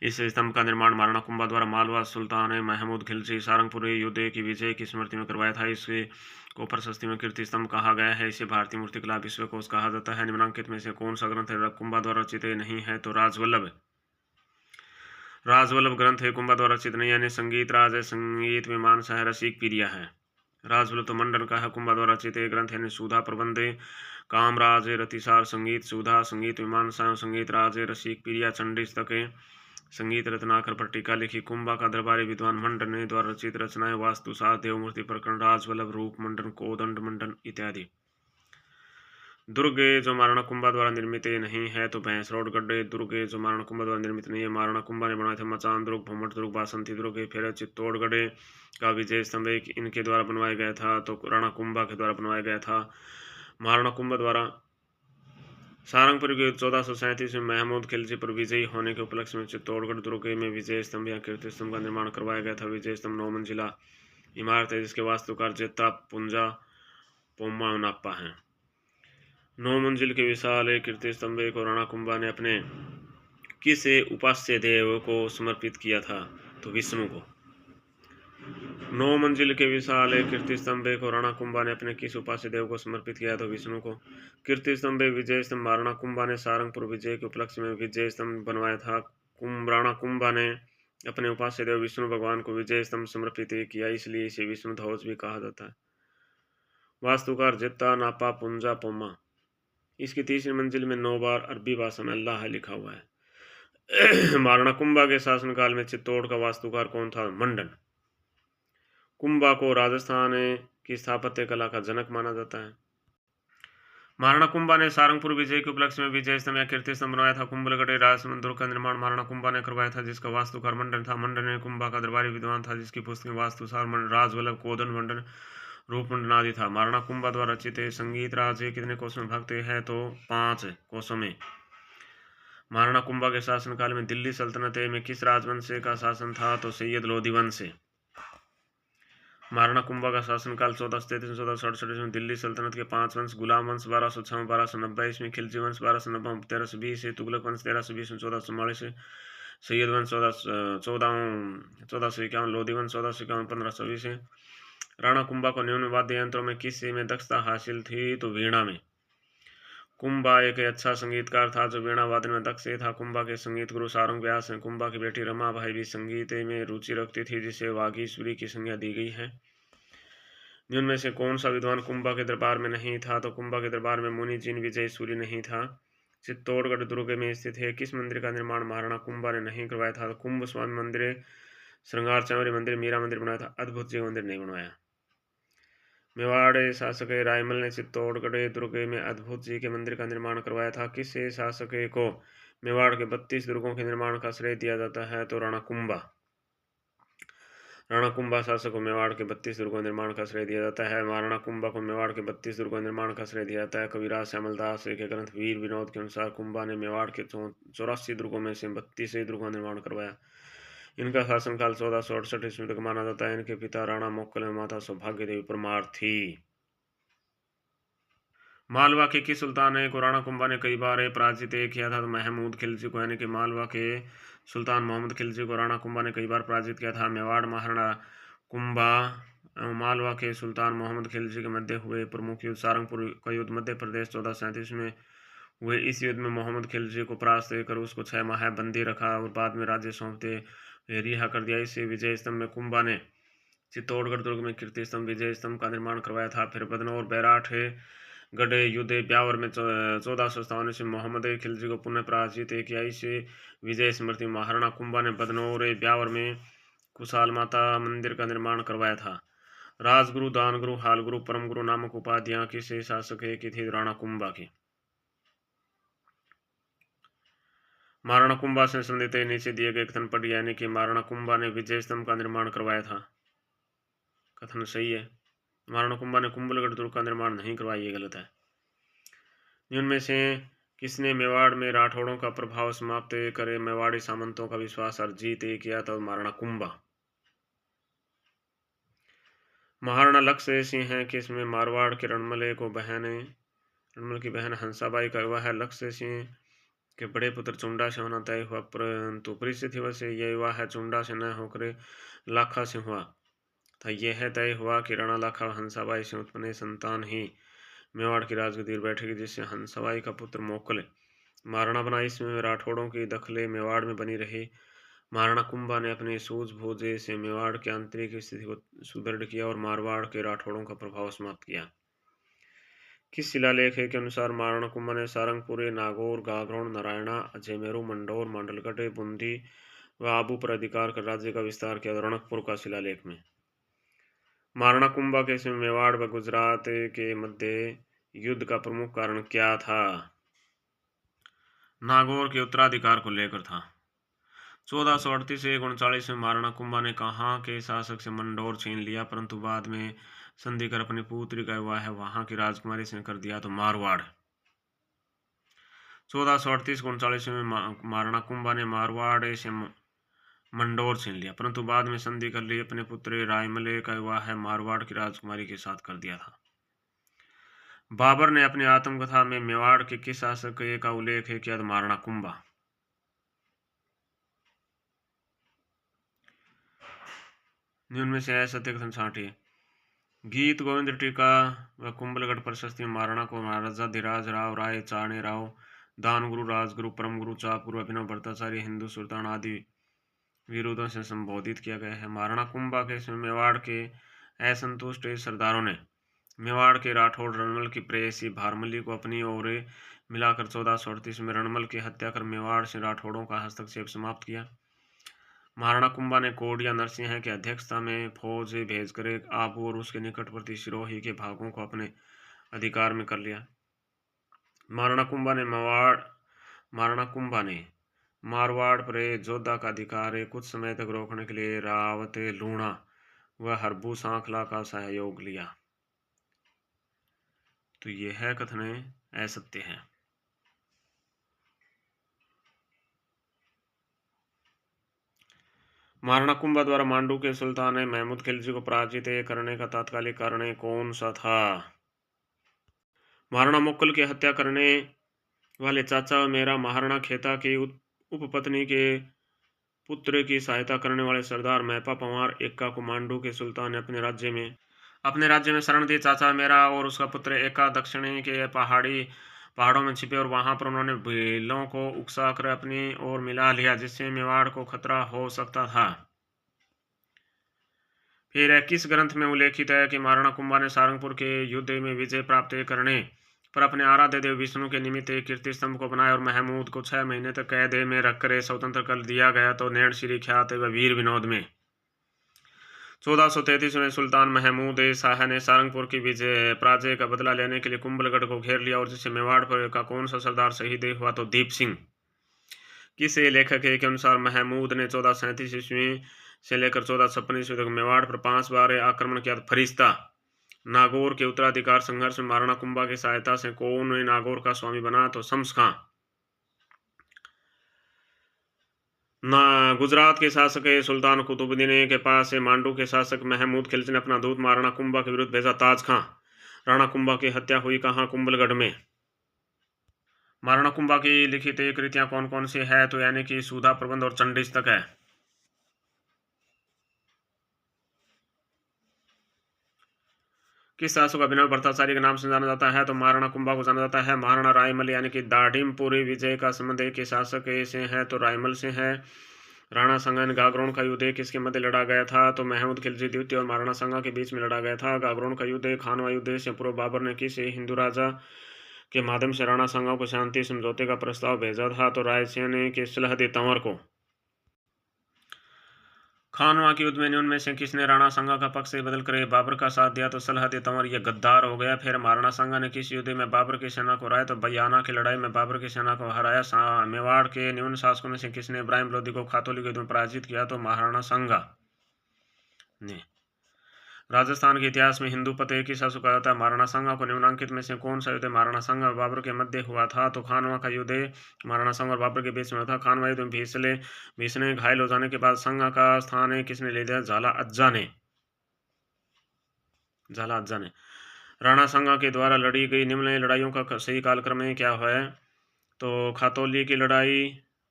इस स्तंभ का निर्माण महाराणा कुंभा द्वारा मालवा सुल्तान महमूद खिलजी सारंगपुर युद्ध की विजय की स्मृति में करवाया था। इसे को प्रशस्ति में कीर्ति स्तंभ कहा गया है। इसे भारतीय मूर्तिकला विश्वकोश कहा जाता है। निम्नांकित में से कौन सा ग्रंथ कुंभा द्वारा रचित नहीं है? तो राजवल्लभ ग्रंथ है कुंभा द्वारा रचित नहीं, यानी संगीत राज है, संगीत मीमांसा है, रसिक पीरिया है। राजवल्लभ तो मंडन का है, कुंभा द्वारा रचित ग्रंथ है सुधा प्रबंध, कामराज रतिसार, संगीत सुधा, संगीत मीमांसा, संगीत राज, रसिक पीरिया, चंडीस्तक, संगीत रत्नाकर पर टीका लिखी। कुंभा का दरबारी विद्वान मंडन द्वारा रचित रचनाएं वास्तुशास्त्र, देवमूर्ति प्रकरण, राजवल्लभ, रूप मंडन, कोदंड मंडन इत्यादि। दुर्ग जो महाराणा कुंभा द्वारा निर्मित नहीं है। तो भैंसरोडगढ़ दुर्ग जो महाराणा कुंभा द्वारा निर्मित नहीं है। महाराणा कुंभा ने बनाए थे मचान दुर्ग, भूमट दुर्ग, बासंती दुर्ग, फिर चित्तौड़गढ़ का विजय स्तंभ इनके द्वारा बनवाया गया था। तो राणा कुंभा के द्वारा बनवाया गया था। महाराणा कुंभा द्वारा सारंगपुर के 1437 में महमूद खिलजी पर विजयी होने के उपलक्ष्य में चित्तौड़गढ़ दुर्ग में विजय स्तंभ या कीर्ति स्तंभ का निर्माण करवाया गया था। विजय स्तंभ 9 मंजिला इमारत है जिसके वास्तुकार जेता पुंजा पोम्मा नाप्पा है। 9 मंजिल के विशाल कीर्ति स्तंभ को राणा कुंभा ने अपने किस उपास्य देव को समर्पित किया था? तो विष्णु को। 9 मंजिल के विशाल कीर्ति स्तंभ को राणा कुंभा ने अपने किस उपास्य देव को समर्पित किया? तो विष्णु को। कीर्ति स्तंभ विजय स्तंभ राणा कुंभा ने सारंगपुर विजय के उपलक्ष्य में विजय स्तंभ बनवाया था। राणा कुंभा ने अपने उपास्य देव विष्णु भगवान को विजय स्तंभ समर्पित किया, इसलिए इसे विष्णु ध्वज भी कहा जाता है। वास्तुकार जित्ता नापा पुंजा पोमा। इसकी तीसरी मंजिल में 9 बार अरबी भाषा में अल्लाह लिखा हुआ है। महाराणा कुंभा के शासनकाल में चित्तौड़ का वास्तुकार कौन था? मंडन। कुंभा को राजस्थान की स्थापत्य कला का जनक माना जाता है। महाराणा कुंभा ने सारंगपुर विजय के उपलक्ष्य में विजय स्तंभ या कीर्ति स्तंभ बनवाया था। कुंभलगढ़ राजमंदिर दुर्ग का निर्माण महाराणा कुंभा ने करवाया था जिसका वास्तुकार मंडन था। मंडन ने कुंभा का दरबारी विद्वान था जिसकी पुस्तक वास्तुसार राजवल्लभ, कोदंड मंडन, रूप मंडन आदि था। महाराणा कुंभा द्वारा रचित संगीत राज कितने कोषों में भक्त है? तो 5 कोषों में। महाराणा कुंभा के शासनकाल में दिल्ली सल्तनत में किस राजवंश का शासन था? तो सैयद लोधी वंश। महाराणा कुंभा का शासनकाल 1433 1467 में दिल्ली सल्तनत के 5 वंश गुलाम वंश 1206 1290 इसमें, खिलजी वंश 1290 1320, तुगलक वंश 1320 1444, सैयद वंश 1451, लोधी वंश 1451 1520। राणा कुंभा को निम्न वाद्य यंत्रों में किस में दक्षता हासिल थी? तो वीणा में। कुंभा एक अच्छा संगीतकार था जो वीणा वादन में दक्ष था। कुंभा के संगीत गुरु सारंग व्यास हैं। कुंभा की बेटी रमाबाई भी संगीत में रुचि रखती थी जिसे वागीश्वरी की संज्ञा दी गई है। निम्न में से कौन सा विद्वान कुंभा के दरबार में नहीं था? तो कुंभा के दरबार में मुनि जिन विजय सूर्य नहीं था। चित्तौड़गढ़ दुर्ग में स्थित है किस मंदिर का निर्माण महाराणा कुंभा ने नहीं करवाया था? कुंभ स्वामी मंदिर, श्रृंगार चौरी मंदिर, मीरा मंदिर बनाया था, अद्भुत जी मंदिर नहीं बनवाया। मेवाड़ शासक रायमल ने चित्तौड़गढ़ दुर्ग में अद्भुत जी के मंदिर का निर्माण करवाया था। किस शासक को मेवाड़ के 32 दुर्गों के निर्माण का श्रेय दिया जाता है? तो राणा कुंभा। राणा कुंभा शासक को मेवाड़ के 32 दुर्गों के निर्माण का श्रेय दिया जाता है। महाराणा कुंभा को मेवाड़ के 32 दुर्गों के निर्माण का श्रेय दिया जाता है। कविराज श्यामलदास के ग्रंथ वीर विनोद के अनुसार कुंभा ने मेवाड़ के 84 दुर्गों में से 32 दुर्गों का निर्माण करवाया। इनका शासनकाल 1468 ईस्वी तक माना जाता है। इनके पिता राणा मोक्कल एवं माता सौभाग्य देवी परमार थी। मालवा के किस सुल्तान को राणा कुंभा ने कई बार पराजित किया था? तो महमूद खिलजी को, यानी कि मालवा के सुल्तान मोहम्मद खिलजी को राणा कुंभा ने कई बार पराजित किया था। मेवाड़ महाराणा कुंभा मालवा के सुल्तान मोहम्मद खिलजी के मध्य हुए प्रमुख युद्ध सारंगपुर का युद्ध मध्य प्रदेश 1437 में हुए। इस युद्ध में मोहम्मद खिलजी को परास्त कर उसको 6 माह बंदी रखा और बाद में राज्य सौंपते रिहा कर दिया। इस विजय स्तंभ में कुंभा ने चित्तौड़गढ़ दुर्ग में कीर्ति स्तंभ विजय स्तंभ का निर्माण करवाया था। फिर बदनौर बैराठ गढ़ युद्ध ब्यावर में 1457 से मोहम्मद खिलजी को पुनः पराजित किया। इस विजय स्मृति महाराणा कुंभा ने बदनौर ब्यावर में कुशाल माता मंदिर का निर्माण करवाया था। राजगुरु, दानगुरु, हालगुरु, परमगुरु नामक उपाधियां किस शासक की थी? राणा कुंभा की। महाराणा कुंभा से संबंधित नीचे दिए गए कथन पढ़िए, यानी कि महाराणा कुंभा ने विजय स्तंभ का निर्माण करवाया था। कथन सही है। महाराणा कुंभा ने कुंभलगढ़ दुर्ग का निर्माण नहीं करवाया, ये गलत है। इनमें से किसने मेवाड़ में राठौड़ों का प्रभाव समाप्त करे मेवाड़ी सामंतों का विश्वास और जीत किया? तो महाराणा कुंभा। महाराणा लक्ष्य सिंह है किसमें? मारवाड़ के रणमल की बहन हंसाबाई का विवाह है लक्ष्य सिंह के बड़े पुत्र चुंडा से होना तय हुआ, परंतु परिस्थिति वजह यह विवाह चुंडा से न होकर लाखा से हुआ था। यह तय हुआ कि राणा लाखा हंसाबाई से उत्पन्न संतान ही मेवाड़ की राजगद्दी पर बैठेगी, जिससे हंसाबाई का पुत्र मोकल महाराणा बना। इसमें राठौड़ों की दखलें मेवाड़ में बनी रही। महाराणा कुंभा ने अपने सूझबूझ से मेवाड़ की आंतरिक स्थिति को सुदृढ़ किया और मारवाड़ के राठौड़ों का प्रभाव समाप्त किया। किस शिलालेख के अनुसार महाराणा कुंभा ने सारंगपुर, नागौर, गागरोन, नारायणा, अजयमेरू, मंडौर, मांडलगढ़, बूंदी व आबू पर अधिकार कर राज्य का विस्तार किया? रणकपुर का शिलालेख में। महाराणा कुंभा के समय मेवाड़ व गुजरात के मध्य युद्ध का प्रमुख कारण क्या था? नागौर के उत्तराधिकार को लेकर था। 1438 से 1939 में महाराणा कुंभा ने कहाँ के शासक से मंडौर छीन लिया, परंतु बाद में संधि कर अपनी पुत्री का विवाह वहां की राजकुमारी से कर दिया, तो मारवाड़। 1438 को 39 में महाराणा कुंभा ने मारवाड़ से मंडौर छीन लिया, परंतु बाद में संधि कर ली अपने पुत्र रायमले का विवाह मारवाड़ की राजकुमारी के साथ कर दिया था। बाबर ने अपनी आत्मकथा में मेवाड़ के किस शासक का उल्लेख किया? महाराणा कुंभा। में से असत्य कथन छांटिए। गीत गोविंद टीका व कुंभलगढ़ प्रशस्ति में महाराणा को महाराजा धीराज राव, राय चाणे राव, दानगुरु, राजगुरु, परमगुरु, चापगुरु, अभिनव भट्टाचार्य, हिंदू सुल्तान आदि विरोधों से संबोधित किया गया है। महाराणा कुंभा के समय मेवाड़ के असंतुष्ट सरदारों ने मेवाड़ के राठौड़ रणमल की प्रेयसी भारमली को अपनी ओर मिलाकर 1438 में रणमल की हत्या कर मेवाड़ से राठौड़ों का हस्तक्षेप समाप्त किया। महाराणा कुंभा ने कोडिया नरसिंह की अध्यक्षता में फौज भेजकर आबू और उसके निकटवर्ती सिरोही के भागों को अपने अधिकार में कर लिया। महाराणा कुंभा ने मारवाड़ पर जोधा का अधिकार कुछ समय तक रोकने के लिए रावत, लूणा व हरबू सांखला का सहयोग लिया। तो यह कथन असत्य है। महाराणा कुंभा द्वारा मांडू के सुल्तान महमूद खिलजी को पराजित करने का तात्कालिक कारण कौन सा था? महाराणा मोक्कल की हत्या करने वाले चाचा मेरा महाराणा खेता की उपपत्नी के पुत्र की सहायता करने वाले सरदार महपा पंवार एक्का को मांडू के सुल्तान ने अपने राज्य में शरण दी। चाचा मेरा और उसका पुत्र एक्का दक्षिणी के पहाड़ों में छिपे और वहां पर उन्होंने भीलों को उकसाकर अपनी ओर मिला लिया, जिससे मेवाड़ को खतरा हो सकता था। फिर किस ग्रंथ में उल्लेखित है कि महाराणा कुंभा ने सारंगपुर के युद्ध में विजय प्राप्त करने पर अपने आराध्य देव विष्णु के निमित्त एक कीर्ति स्तंभ को बनाया और महमूद को 6 महीने तक कैद में रखकर स्वतंत्र कर दिया गया? तो नैणश्री ख्यात व वीर विनोद में। 1433 में सुल्तान महमूद शाह ने सारंगपुर की पराजय का बदला लेने के लिए कुंभलगढ़ को घेर लिया और जिससे मेवाड़ पर का कौन सा सरदार शहीद हुआ? तो दीप सिंह। किस लेखक के अनुसार महमूद ने 1437 ईस्वी से लेकर 1456 ईस्वी तक मेवाड़ पर 5 बार आक्रमण किया? फरिश्ता। नागौर के उत्तराधिकार संघर्ष में महाराणा कुंभा की सहायता से कौन नागौर का स्वामी बना? तो शम्स खां। गुजरात के शासक सुल्तान कुतुबुद्दीन के पास मांडू के शासक महमूद खिलजी ने अपना दूत महाराणा कुंभा के विरुद्ध भेजा, ताज खां। राणा कुंभा की हत्या हुई कहाँ? कुंभलगढ़ में। महाराणा कुंभा की लिखित कृतियां कौन कौन सी है? तो यानी कि सुधा प्रबंध और चंडीस्तक है। किस शासक अभिनव भट्टाचार्य के नाम से जाना जाता है? तो महाराणा कुंभा को जाना जाता है। महाराणा रायमल यानी कि दाडिमपुरी विजय का संबंध के शासक से है? तो रायमल से है। राणा संगा ने गागरोन का युद्ध किसके मध्य लड़ा गया था? तो महमूद खिलजी द्वितीय और महाराणा संगा के बीच में लड़ा गया था। गागरोन का युद्ध खानवा युद्ध से पूर्व बाबर ने किस हिंदू राजा के माध्यम से राणा संगा को शांति समझौते का प्रस्ताव भेजा था? तो रायसेन के सलहद तंवर को। खानवा के युद्ध में उनमें से किसने राणा सांगा का पक्ष से बदल कर बाबर का साथ दिया? तो सलहद तंवर, यह गद्दार हो गया। फिर महाराणा सांगा ने किस युद्ध में बाबर की सेना को हराया? तो बयाना की लड़ाई में बाबर की सेना को हराया। मेवाड़ के न्यून शासकों में से किसने इब्राहिम लोदी को खातौली के युद्ध में पराजित किया? तो महाराणा सांगा ने। राजस्थान के इतिहास में हिंदू पते की शासक कहा था? महाराणा सांगा को निम्नांकित में से कौन सा युद्ध महाराणा सांगा और बाबर के मध्य हुआ था? तो खानवा का युद्ध महाराणा सांगा और बाबर के बीच में हुआ था। खानवा युद्ध में भीषण घायल हो जाने के बाद सांगा का स्थान किसने ले लिया? झाला अज्जा ने। राणा सांगा के द्वारा लड़ी गई निम्न लड़ाइयों का सही कालक्रम क्या है? तो खातौली की लड़ाई,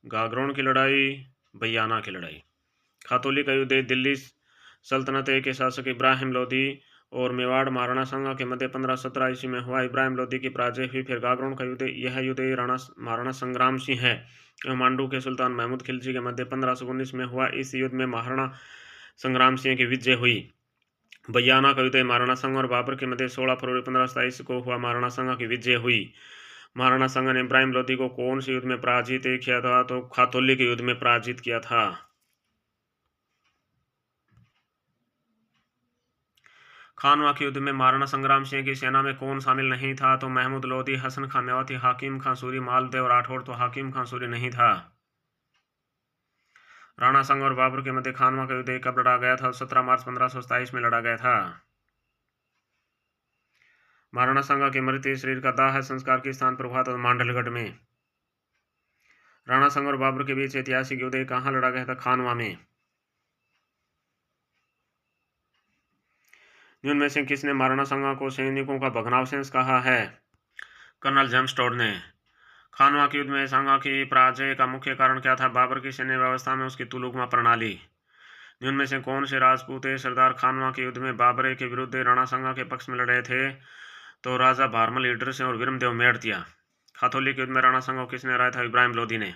गागरोन की लड़ाई, बयाना की लड़ाई। खातौली का युद्ध दिल्ली सल्तनत के शासक इब्राहिम लोदी और मेवाड़ महाराणा सांगा के मध्य 1517 ईस्वी में हुआ। इब्राहिम लोदी की पराजय हुई। फिर गागरोन का युद्ध, यह युद्ध महाराणा संग्राम सिंह एवं मांडू के सुल्तान महमूद खिलजी के मध्य 1519 में हुआ। इस युद्ध में महाराणा संग्राम सिंह की विजय हुई। बयाना का युद्ध महाराणा सांगा और बाबर के मध्य 16 फरवरी 1527 को हुआ। महाराणा सांगा की विजय हुई। महाराणा सांगा ने इब्राहिम लोदी को कौन से युद्ध में पराजित किया था? तो खातौली के युद्ध में पराजित किया था। खानवा के युद्ध में महाराणा संग्राम सिंह की सेना में कौन शामिल नहीं था? तो महमूद लोदी, हसन खान मेवाती, हाकिम खान सूरी, मालदेव राठौड़। तो हाकिम खान सूरी नहीं था। राणा सांगा और बाबर के मध्य खानवा का युद्ध कब लड़ा गया था? 17 मार्च 1527 में लड़ा गया था। महाराणा सांगा के मृत शरीर का दाह संस्कार के स्थान पर हुआ था? मांडलगढ़ में। राणा सांगा और बाबर के बीच ऐतिहासिक युद्ध कहाँ लड़ा गया था? खानवा में। निम्न में से किसने महाराणा सांगा को सैनिकों का भग्नावशेष कहा है? कर्नल जेम्स टोड ने। खानवा के युद्ध में सांगा की पराजय का मुख्य कारण क्या था? बाबर की सैन्य व्यवस्था में उसकी तुलुकमा प्रणाली। निम्न में से कौन से राजपूत सरदार खानवा के युद्ध में बाबर के विरुद्ध राणा सांगा के पक्ष में लड़े थे? तो राजा भारमल लीडर सिंह और विरमदेव मेड़तिया। खातौली के युद्ध में राणा सांगा को किसने हराया था? इब्राहिम लोदी ने।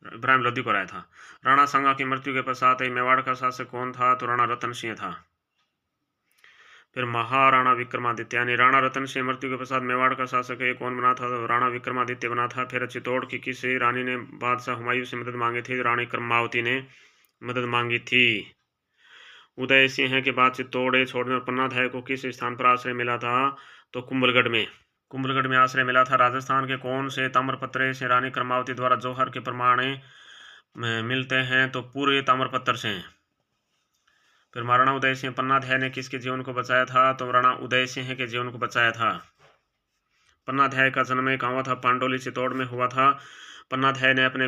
इब्राहिम लोदी को हराया था। राणा सांगा की मृत्यु के पश्चात मेवाड़ का शासक कौन था? तो राणा रतन सिंह था। फिर महाराणा विक्रमादित्य यानी राणा रतन सिंह मृत्यु के पश्चात मेवाड़ का शासक कौन बना था? तो राणा विक्रमादित्य बना था। फिर चित्तौड़ की किस रानी ने बादशाह हुमायूं से मदद मांगी थी? रानी कर्मावती ने मदद मांगी थी। उदय सिंह के बाद चित्तौड़ छोड़ने और पन्नाधाय को किस स्थान पर आश्रय मिला था? तो कुंभलगढ़ में आश्रय मिला था। राजस्थान के कौन से ताम्रपत्र से रानी कर्मावती द्वारा जौहर के प्रमाण मिलते हैं? तो पूरे ताम्रपत्र से। फिर महाराणा उदय सिंह पन्नाधाय ने किसके जीवन को बचाया था? तो राणा उदय सिंह के जीवन को बचाया था। पन्नाधाय का जन्म कहाँ हुआ था? पांडोली चित्तौड़ में हुआ था। पन्नाधाय ने अपने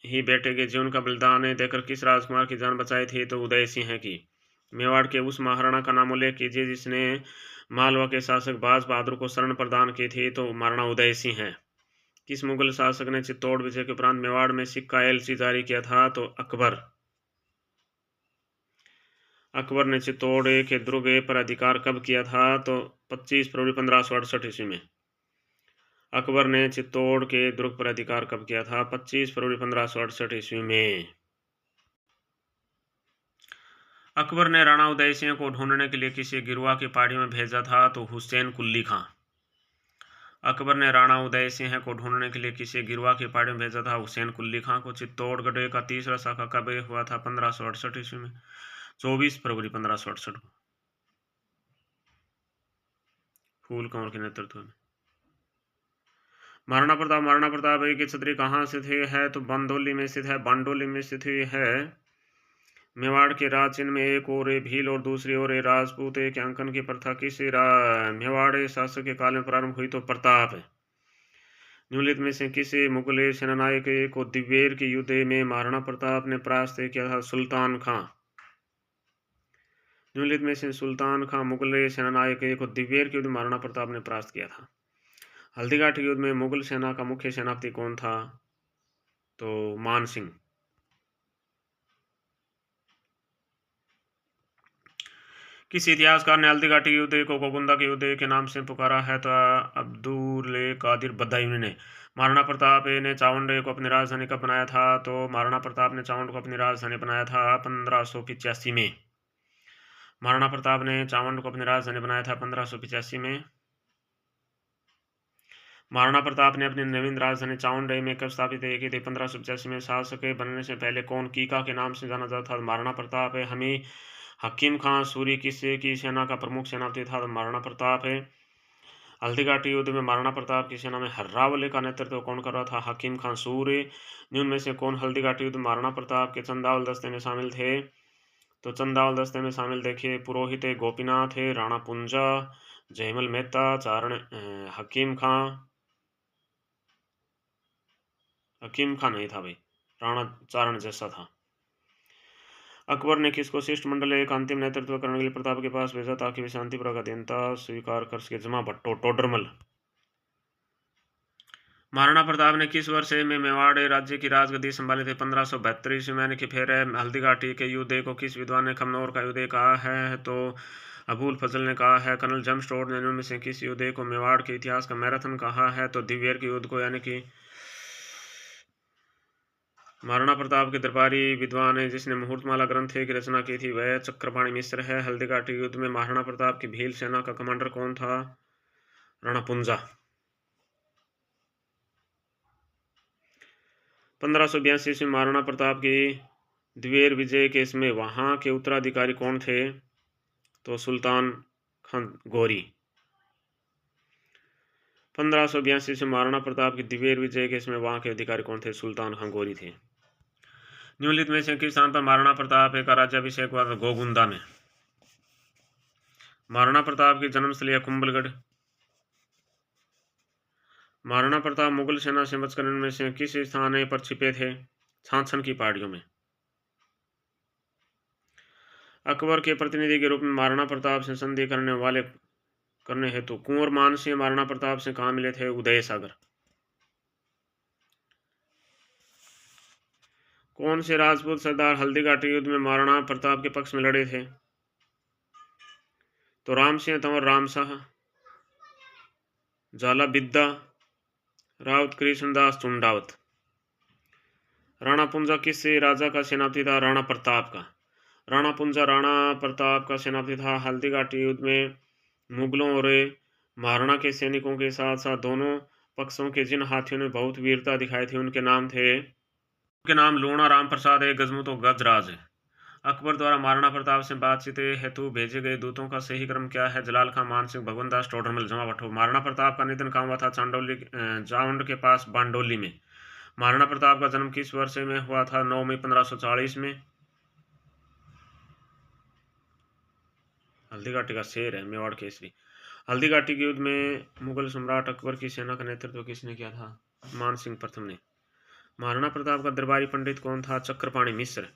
ही बेटे के जीवन का बलिदान देकर किस राजकुमार की जान बचाई थी? तो उदय सिंह की। मेवाड़ के उस महाराणा का नाम उल्लेख कीजिए जिसने मालवा के शासक बाज बहादुर को शरण प्रदान की थी? तो महाराणा उदय सिंह है। किस मुगल शासक ने चित्तौड़ विजय के उपरांत मेवाड़ में सिक्का एलसी जारी किया था? तो अकबर ने चित्तौड़ के दुर्ग पर अधिकार कब किया था? तो 25 फरवरी 1568 ईस्वी में। अकबर ने चित्तौड़ के दुर्ग पर अधिकार कब किया था? 25 फरवरी 1568 ईस्वी में। अकबर ने राणा उदय सिंह को ढूंढने के लिए किसी गिरवा की पहाड़ी में भेजा था? तो हुसैन कुल्ली खां। अकबर ने राणा उदय सिंह को ढूंढने के लिए किसी गिरवा की पहाड़ी में भेजा था? हुसैन कुल्ली खां को। चित्तौड़गढ़ का तीसरा शाखा कब हुआ था? 1568 ईस्वी में, 24 फरवरी 1568 को, फूल कंवर के नेतृत्व में। महाराणा प्रताप की छतरी कहाँ स्थित है? तो बांडोली में स्थित है। बांडोली में स्थित है। मेवाड़ के राज चिन्ह में एक ओर भील और दूसरी ओर राजपूत के अंकन की प्रथा किस मेवाड़ शासक के काल में प्रारंभ हुई? तो प्रताप। निम्नलिखित में से किसी मुगल सेनानायक को दिवेर के युद्ध में महाराणा प्रताप ने परास्त किया था? सुल्तान खां। निम्नलिखित में से सुल्तान खां मुगल सेनानायक को दिवेर के युद्ध महाराणा प्रताप ने परास्त किया था। हल्दीघाटी के युद्ध में मुगल सेना का मुख्य सेनापति कौन था? तो मान सिंह। किस इतिहासकार ने हल्दीघाटी युद्ध को गोगुंदा के युद्ध के नाम से पुकारा है? तो अब्दुल कादिर बदायूनी ने। महाराणा प्रताप ने चावंड को अपनी राजधानी कब बनाया था? तो महाराणा प्रताप ने चावंड को अपनी राजधानी बनाया था 1585 में। महाराणा प्रताप ने चावंड को अपनी राजधानी बनाया था 1585 में। महाराणा प्रताप ने अपनी नवीन राजधानी चामुंडई में कब स्थापित की थी? 1585 में। शासक बनने से पहले कौन कीका के नाम से जाना जाता था? महाराणा प्रताप है। हकीम खान सूरी की सेना का प्रमुख सेनापति था? महाराणा प्रताप है। हल्दीघाटी युद्ध में महाराणा प्रताप की सेना में हर्रावले का नेतृत्व कौन कर रहा था? हकीम खान सूरी। निम्न में से कौन हल्दीघाटी युद्ध महाराणा प्रताप के चंदावल दस्ते में शामिल थे? तो चंदावल दस्ते में शामिल देखिए पुरोहित गोपीनाथ है, राणा पुंजा, जयमल मेहता, चारण हकीम खान नहीं था भाई, राणा चारण जैसा था। अकबर ने किसको शिष्टमंडल एक अंतिम नेतृत्व करने के लिए प्रताप के पास भेजा ताकि वे शांतिपुरा का अधीनता स्वीकार कर सके? जमा भट्टो टोडरमल। महाराणा प्रताप ने किस वर्ष में मेवाड़ राज्य की राजगद्दी संभाली थी? 1572 ईस्वी में। फिर हल्दीघाटी के युद्ध को किस विद्वान ने खमनोर का युद्ध कहा है? तो अबुल फजल ने कहा है। कर्नल जेम्स टोड ने उनमें से किस युद्ध को मेवाड़ के इतिहास का मैराथन कहा है? तो दिव्यर के युद्ध को, यानी कि महाराणा प्रताप के दरबारी विद्वान है जिसने मुहूर्तमाला ग्रंथ की रचना की थी वह चक्रपाणी मिश्र है। हल्दीघाटी युद्ध में महाराणा प्रताप की भील सेना का कमांडर कौन था? राणा पुंजा। 1582 ईस्वी में महाराणा प्रताप की द्वेर विजय केस में वहां के उत्तराधिकारी कौन थे? तो सुल्तान खान गौरी। 1582 ईस्वी में महाराणा प्रताप की द्वेर विजय केस में वहां के अधिकारी कौन थे? सुल्तान खान गौरी थे। निम्नलिखित में से किस स्थान पर महाराणा प्रताप का राज्याभिषेक हुआ था? गोगुंदा में। महाराणा प्रताप की जन्मस्थली है कुंभलगढ़। महाराणा प्रताप मुगल सेना से बचकर इनमें से किस स्थान पर छिपे थे? छाछन की पहाड़ियों में। अकबर के प्रतिनिधि के रूप में महाराणा प्रताप से संधि करने हेतु कुंवर मान सिंह महाराणा प्रताप से कहाँ मिले थे? उदय सागर। कौन से राजपूत सरदार हल्दीघाटी युद्ध में महाराणा प्रताप के पक्ष में लड़े थे? तो राम सिंह तंवर रामशाह, झाला बिद्दा, राउत कृष्णदास चुंडावत। राणा पुंजा किस राजा का सेनापति था? राणा प्रताप का। राणा पुंजा राणा प्रताप का सेनापति था। हल्दीघाटी युद्ध में मुगलों और महाराणा के सैनिकों के साथ साथ दोनों पक्षों के जिन हाथियों ने बहुत वीरता दिखाई थी उनके नाम लूणा राम प्रसाद है, गजमू तो गजराज है। अकबर द्वारा महाराणा प्रताप से बातचीत हेतु भेजे गए दूतों का सही क्रम क्या है? जलाल खान, मान सिंह, भगवंत दास टोडरमल, जमा भट्टो। महाराणा प्रताप का निधन कहाँ हुआ था? चावंड के पास बांडोली में। महाराणा प्रताप का जन्म किस वर्ष में हुआ था? 9 मई 1540 में। हल्दीघाटी का शेर है, मेवाड़ केसरी। हल्दीघाटी के युद्ध में मुगल सम्राट अकबर की सेना का नेतृत्व किसने किया था? मान सिंह प्रथम ने। महाराणा प्रताप का दरबारी पंडित कौन था? चक्रपाणी मिश्र।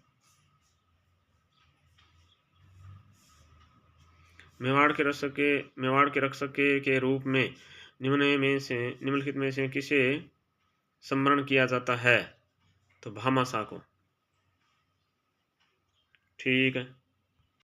मेवाड़ के रक्षक के रूप में निम्नलिखित में से किसे स्मरण किया जाता है? तो भामाशाह को। ठीक है।